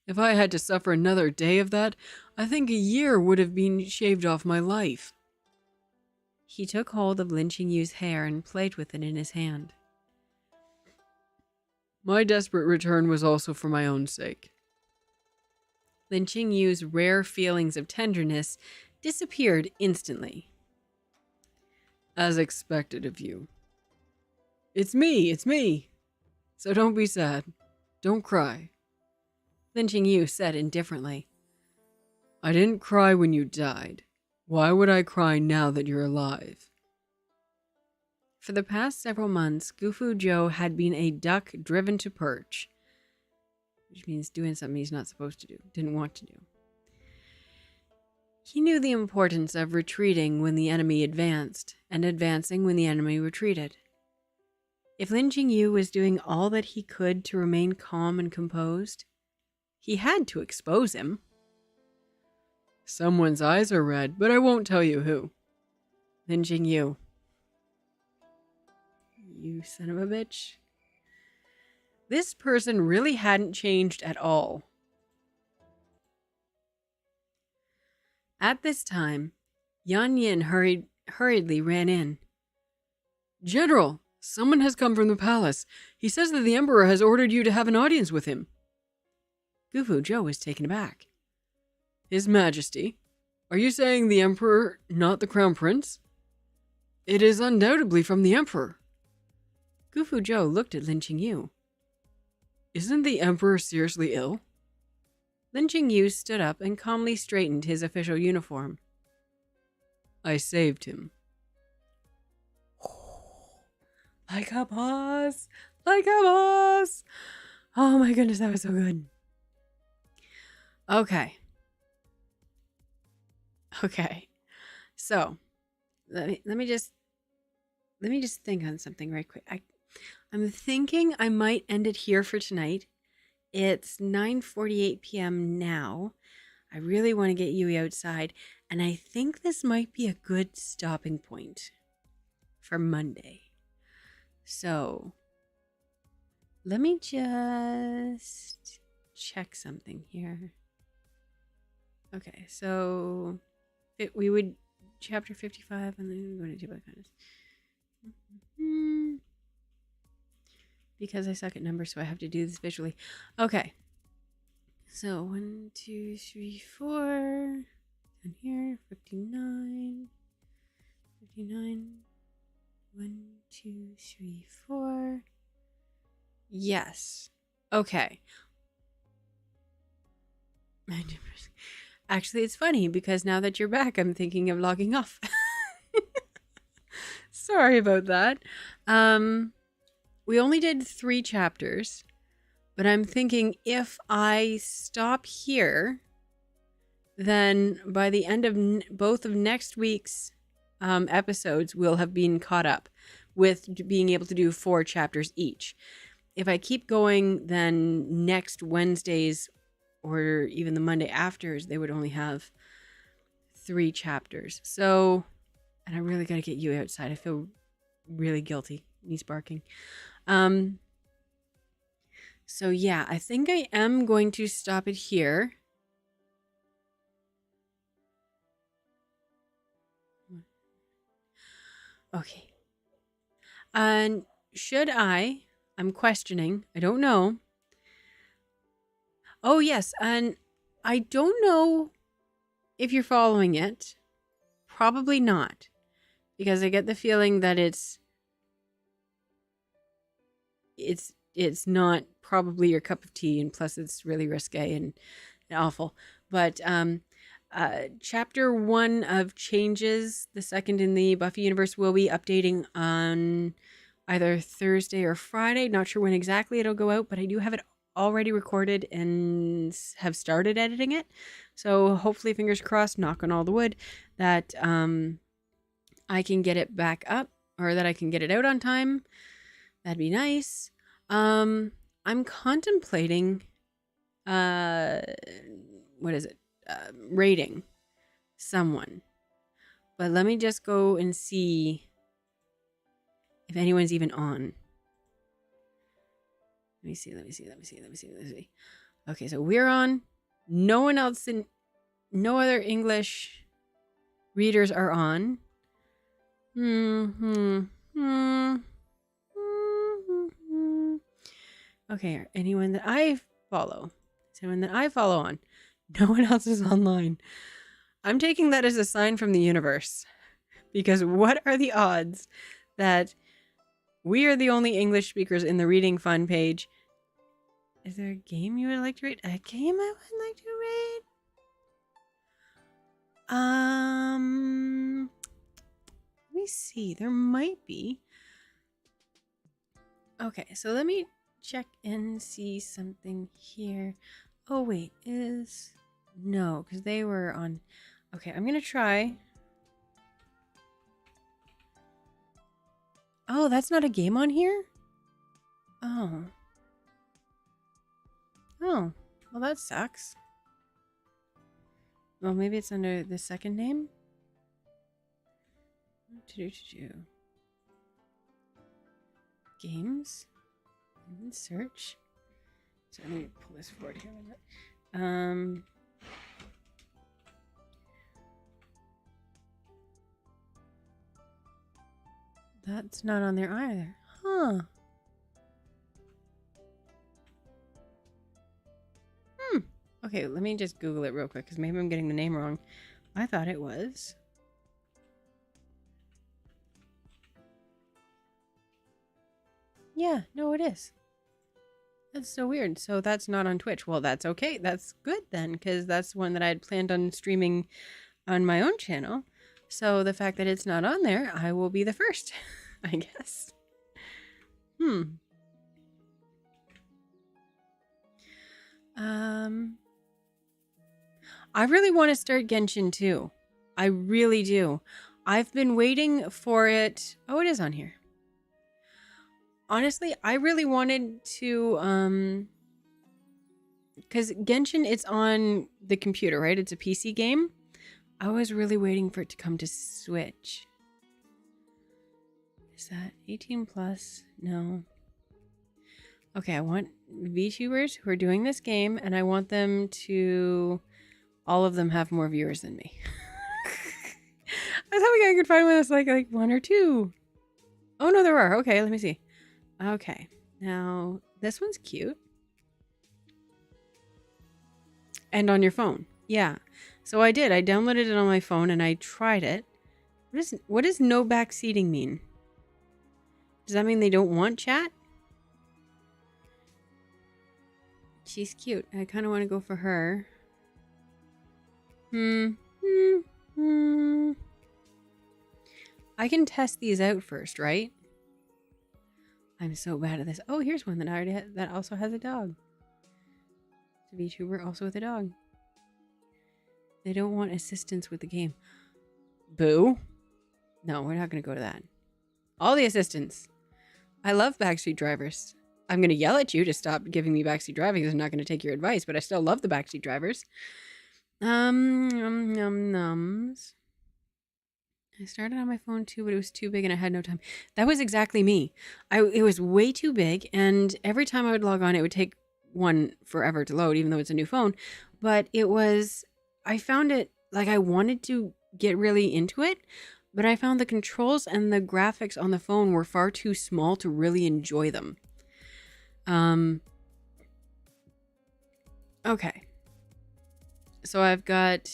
If I had to suffer another day of that, I think a year would have been shaved off my life." He took hold of Lin Qingyu's hair and played with it in his hand. "My desperate return was also for my own sake." Lin Qingyu's rare feelings of tenderness disappeared instantly. "As expected of you. It's me. So don't be sad. Don't cry." Lin Qingyu said indifferently. "I didn't cry when you died. Why would I cry now that you're alive?" For the past several months, Gu Fuzhou had been a duck driven to perch, which means doing something he's not supposed to do, didn't want to do. He knew the importance of retreating when the enemy advanced, and advancing when the enemy retreated. If Lin Qingyu was doing all that he could to remain calm and composed, he had to expose him. "Someone's eyes are red, but I won't tell you who." Lin Qingyu. You son of a bitch. This person really hadn't changed at all. At this time, Yan Yin hurriedly ran in. "General, someone has come from the palace. He says that the emperor has ordered you to have an audience with him." Gu Fuzhou was taken aback. "His Majesty? Are you saying the emperor, not the crown prince?" "It is undoubtedly from the emperor." Gu Fuzhou looked at Lin Qingyu. "Isn't the emperor seriously ill?" Lin Qingyu stood up and calmly straightened his official uniform. "I saved him." Like a boss! Like a boss! Oh my goodness, that was so good. Okay. So, let me just think on something right quick. I'm thinking I might end it here for tonight. It's 9:48 p.m. now. I really want to get Yui outside, and I think this might be a good stopping point for Monday. So let me just check something here. Okay, so we would chapter 55 and then we go to do by kindness. Because I suck at numbers, so I have to do this visually. Okay. So 1, 2, 3, 4. And here, 59. 59. 1, 2, 3, 4. Yes. Okay. Actually, it's funny because now that you're back, I'm thinking of logging off. Sorry about that. We only did 3 chapters, but I'm thinking if I stop here, then by the end of both of next week's episodes, we'll have been caught up with being able to do 4 chapters each. If I keep going, then next Wednesdays or even the Monday afters, they would only have 3 chapters. So, and I really got to get you outside. I feel really guilty. He's barking. So yeah, I think I am going to stop it here. Okay. And should I'm questioning. I don't know. Oh, yes. And I don't know if you're following it. Probably not. Because I get the feeling that it's not probably your cup of tea, and plus it's really risque and awful. But chapter 1 of Changes, the second in the Buffy universe, will be updating on either Thursday or Friday. Not sure when exactly it'll go out, but I do have it already recorded and have started editing it. So hopefully, fingers crossed, knock on all the wood, that I can get it back up, or that I can get it out on time. That'd be nice. I'm contemplating rating someone. But let me just go and see if anyone's even on. Let me see. Okay, so we're on. No one else no other English readers are on. Okay, anyone that I follow. Someone that I follow on. No one else is online. I'm taking that as a sign from the universe. Because what are the odds that we are the only English speakers in the Reading Fun page? Is there a game you would like to read? A game I would like to read? Let me see. There might be. Okay, so let me check and see something here. Oh, wait. No, because they were on... Okay, I'm going to try... Oh, that's not a game on here? Oh. Oh. Well, that sucks. Well, maybe it's under the second name? Games? And search. So let me pull this forward here a minute. That's not on there either. Huh. Okay, let me just Google it real quick, because maybe I'm getting the name wrong. I thought it was. Yeah, no, it is. That's so weird. So that's not on Twitch. Well, that's okay. That's good then, because that's one that I had planned on streaming on my own channel. So the fact that it's not on there, I will be the first, I guess. I really want to start Genshin too. I really do. I've been waiting for it. Oh, it is on here. Honestly, I really wanted to because Genshin, it's on the computer, right? It's a PC game. I was really waiting for it to come to Switch. Is that 18 plus? No. Okay, I want VTubers who are doing this game, and I want them to... all of them have more viewers than me. I was hoping I could find one that's like 1 or 2. Oh, no, there are. Okay, let me see. Okay, now this one's cute. And on your phone. Yeah. So I did. I downloaded it on my phone and I tried it. What does no backseating mean? Does that mean they don't want chat? She's cute. I kind of want to go for her. I can test these out first, right? I'm so bad at this. Oh, here's one that I already had, that also has a dog. It's a VTuber also with a dog. They don't want assistance with the game. Boo. No, we're not going to go to that. All the assistants. I love backseat drivers. I'm going to yell at you to stop giving me backseat driving because I'm not going to take your advice, but I still love the backseat drivers. Nums. I started on my phone too, but it was too big and I had no time. That was exactly me. It was way too big, and every time I would log on, it would take one forever to load, even though it's a new phone. But it was, I found it, like I wanted to get really into it, but I found the controls and the graphics on the phone were far too small to really enjoy them. Okay. So I've got...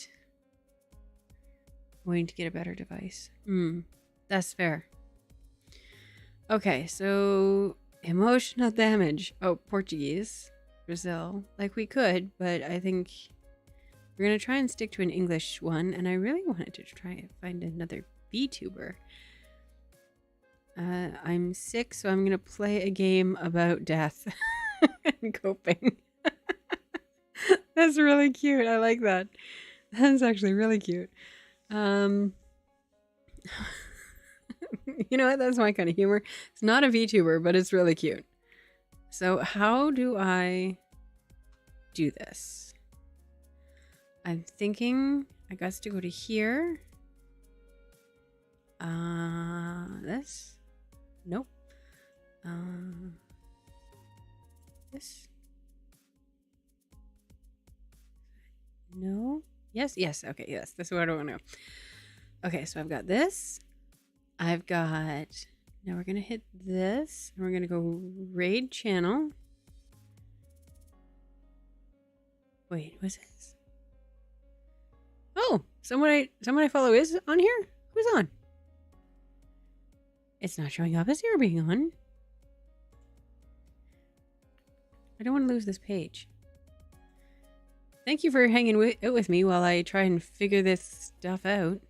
waiting to get a better device. That's fair. Okay, so emotional damage. Oh, Portuguese. Brazil. Like we could, but I think we're going to try and stick to an English one, and I really wanted to try and find another VTuber. I'm sick, so I'm going to play a game about death and coping. That's really cute. I like that. That's actually really cute. You know what? That's my kind of humor. It's not a VTuber, but it's really cute. So how do I do this? I'm thinking I got to go to here. This? Nope. This? No? Yes, yes. Okay, yes. This is what I want to know. Okay, so I've got this. I've got... now we're going to hit this. And we're going to go raid channel. Wait, what's this? Oh, someone I follow is on here? Who's on? It's not showing up as you're being on. I don't want to lose this page. Thank you for hanging out with me while I try and figure this stuff out.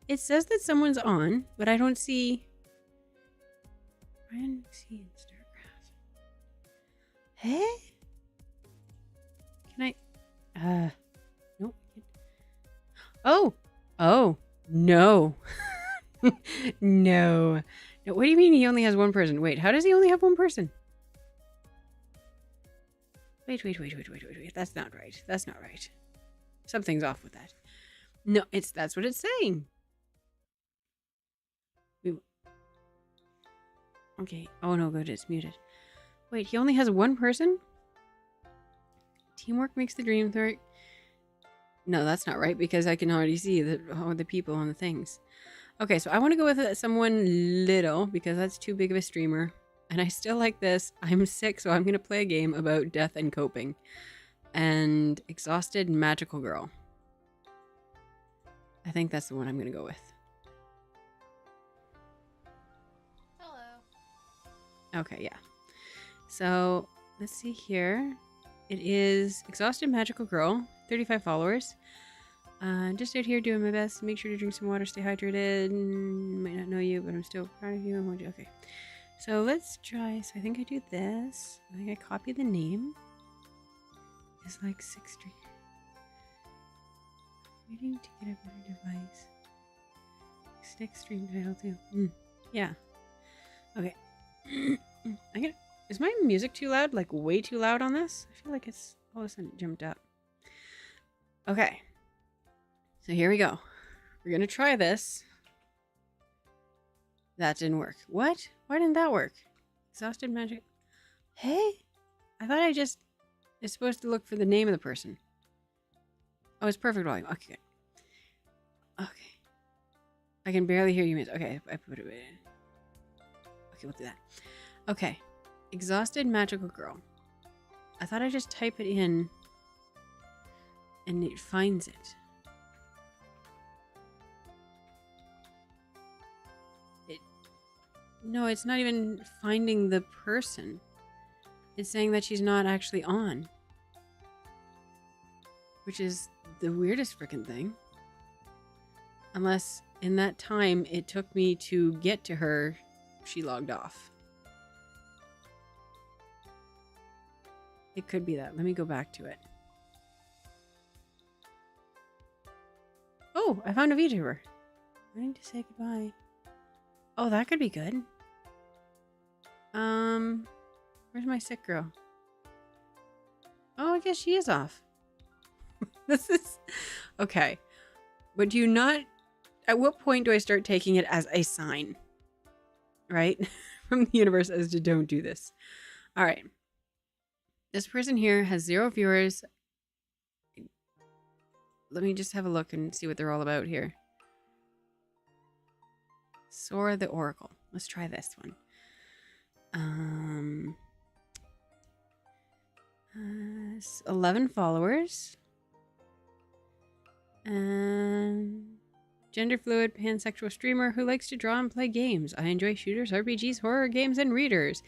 It says that someone's on, but I don't see... Ryan see in Starcraft. Hey? Can I... Nope. Oh! Oh! No. No. No. What do you mean he only has one person? Wait, how does he only have one person? Wait. That's not right. That's not right. Something's off with that. No, that's what it's saying. Okay. Oh no, good. It's muted. Wait, he only has one person? Teamwork makes the dream work. No, that's not right because I can already see the people on the things. Okay, so I want to go with someone little because that's too big of a streamer. And I still like this. I'm sick, so I'm going to play a game about death and coping. And exhausted magical girl. I think that's the one I'm going to go with. Hello. Okay, yeah. So, let's see here. It is exhausted magical girl, 35 followers. Just out here doing my best. Make sure to drink some water, stay hydrated. Might not know you, but I'm still proud of you. Okay. So let's try. So I think I do this. I think I copy the name. It's like 6 waiting to get a better device. Stick stream title too. Yeah. Okay. I'm gonna Is my music too loud? Like way too loud on this? I feel like it's all of a sudden jumped up. Okay. So here we go. We're going to try this. That didn't work. What? Why didn't that work? Exhausted magic. Hey? I thought I just... It's supposed to look for the name of the person. Oh, it's perfect volume. Okay. Okay. I can barely hear you, miss. Okay, I put it in. Okay, we'll do that. Okay. Exhausted magical girl. I thought I just type it in and it finds it. No, it's not even finding the person. It's saying that she's not actually on. Which is the weirdest freaking thing. Unless in that time it took me to get to her, she logged off. It could be that. Let me go back to it. Oh, I found a VTuber. Wanting to say goodbye. Oh, that could be good. Where's my sick girl? Oh, I guess she is off. This is... Okay. But do you not... At what point do I start taking it as a sign? Right? From the universe as to don't do this. Alright. This person here has 0 viewers. Let me just have a look and see what they're all about here. Sora the Oracle. Let's try this one. 11 followers. And gender fluid pansexual streamer who likes to draw and play games. I enjoy shooters, RPGs, horror games, and readers.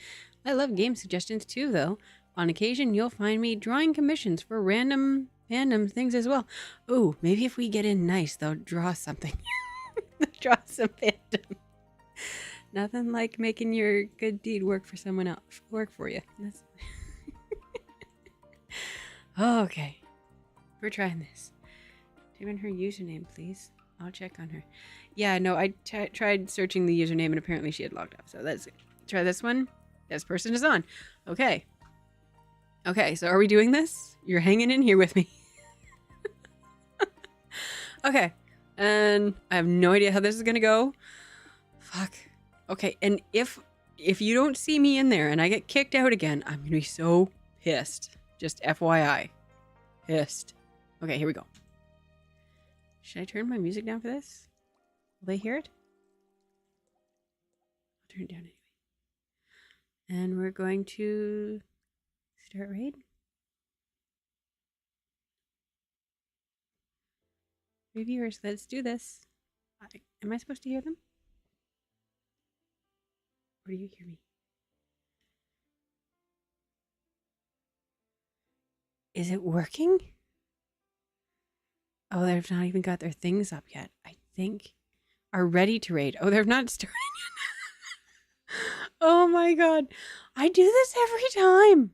I love game suggestions too, though. On occasion, you'll find me drawing commissions for random things as well. Ooh, maybe if we get in nice, they'll draw something. Draw some fandom. Nothing like making your good deed work for someone else. Work for you. That's... Okay. We're trying this. Type in her username, please. I'll check on her. Yeah, no, I tried searching the username and apparently she had logged off. So that's it. Try this one. This person is on. Okay. Okay, so are we doing this? You're hanging in here with me. Okay. And I have no idea how this is going to go. Fuck. Okay, and if you don't see me in there and I get kicked out again, I'm going to be so pissed. Just FYI. Pissed. Okay, here we go. Should I turn my music down for this? Will they hear it? I'll turn it down anyway. And we're going to start raid. 3 viewers, let's do this. Am I supposed to hear them? Or do you hear me? Is it working? Oh, they've not even got their things up yet. I think are ready to raid. Oh, they're not starting yet. Oh my god. I do this every time.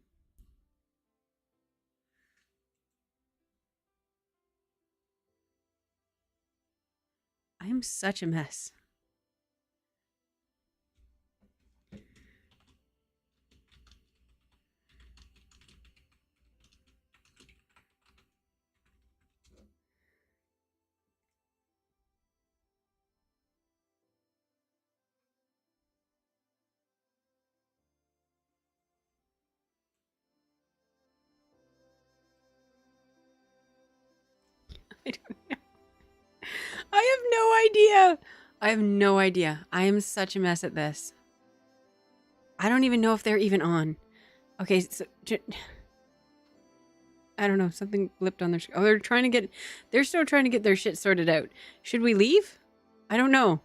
I'm such a mess. I don't know. I have no idea. I have no idea. I am such a mess at this. I don't even know if they're even on. Okay, so I don't know. Something blipped on their screen. Oh, they're still trying to get their shit sorted out. Should we leave? I don't know.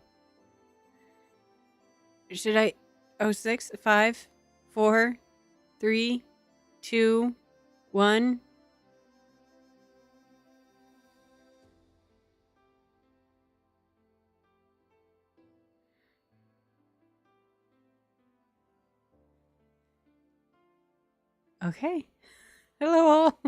Should I? Oh, 6, 5, 4, 3, 2, 1. Okay. Hello all.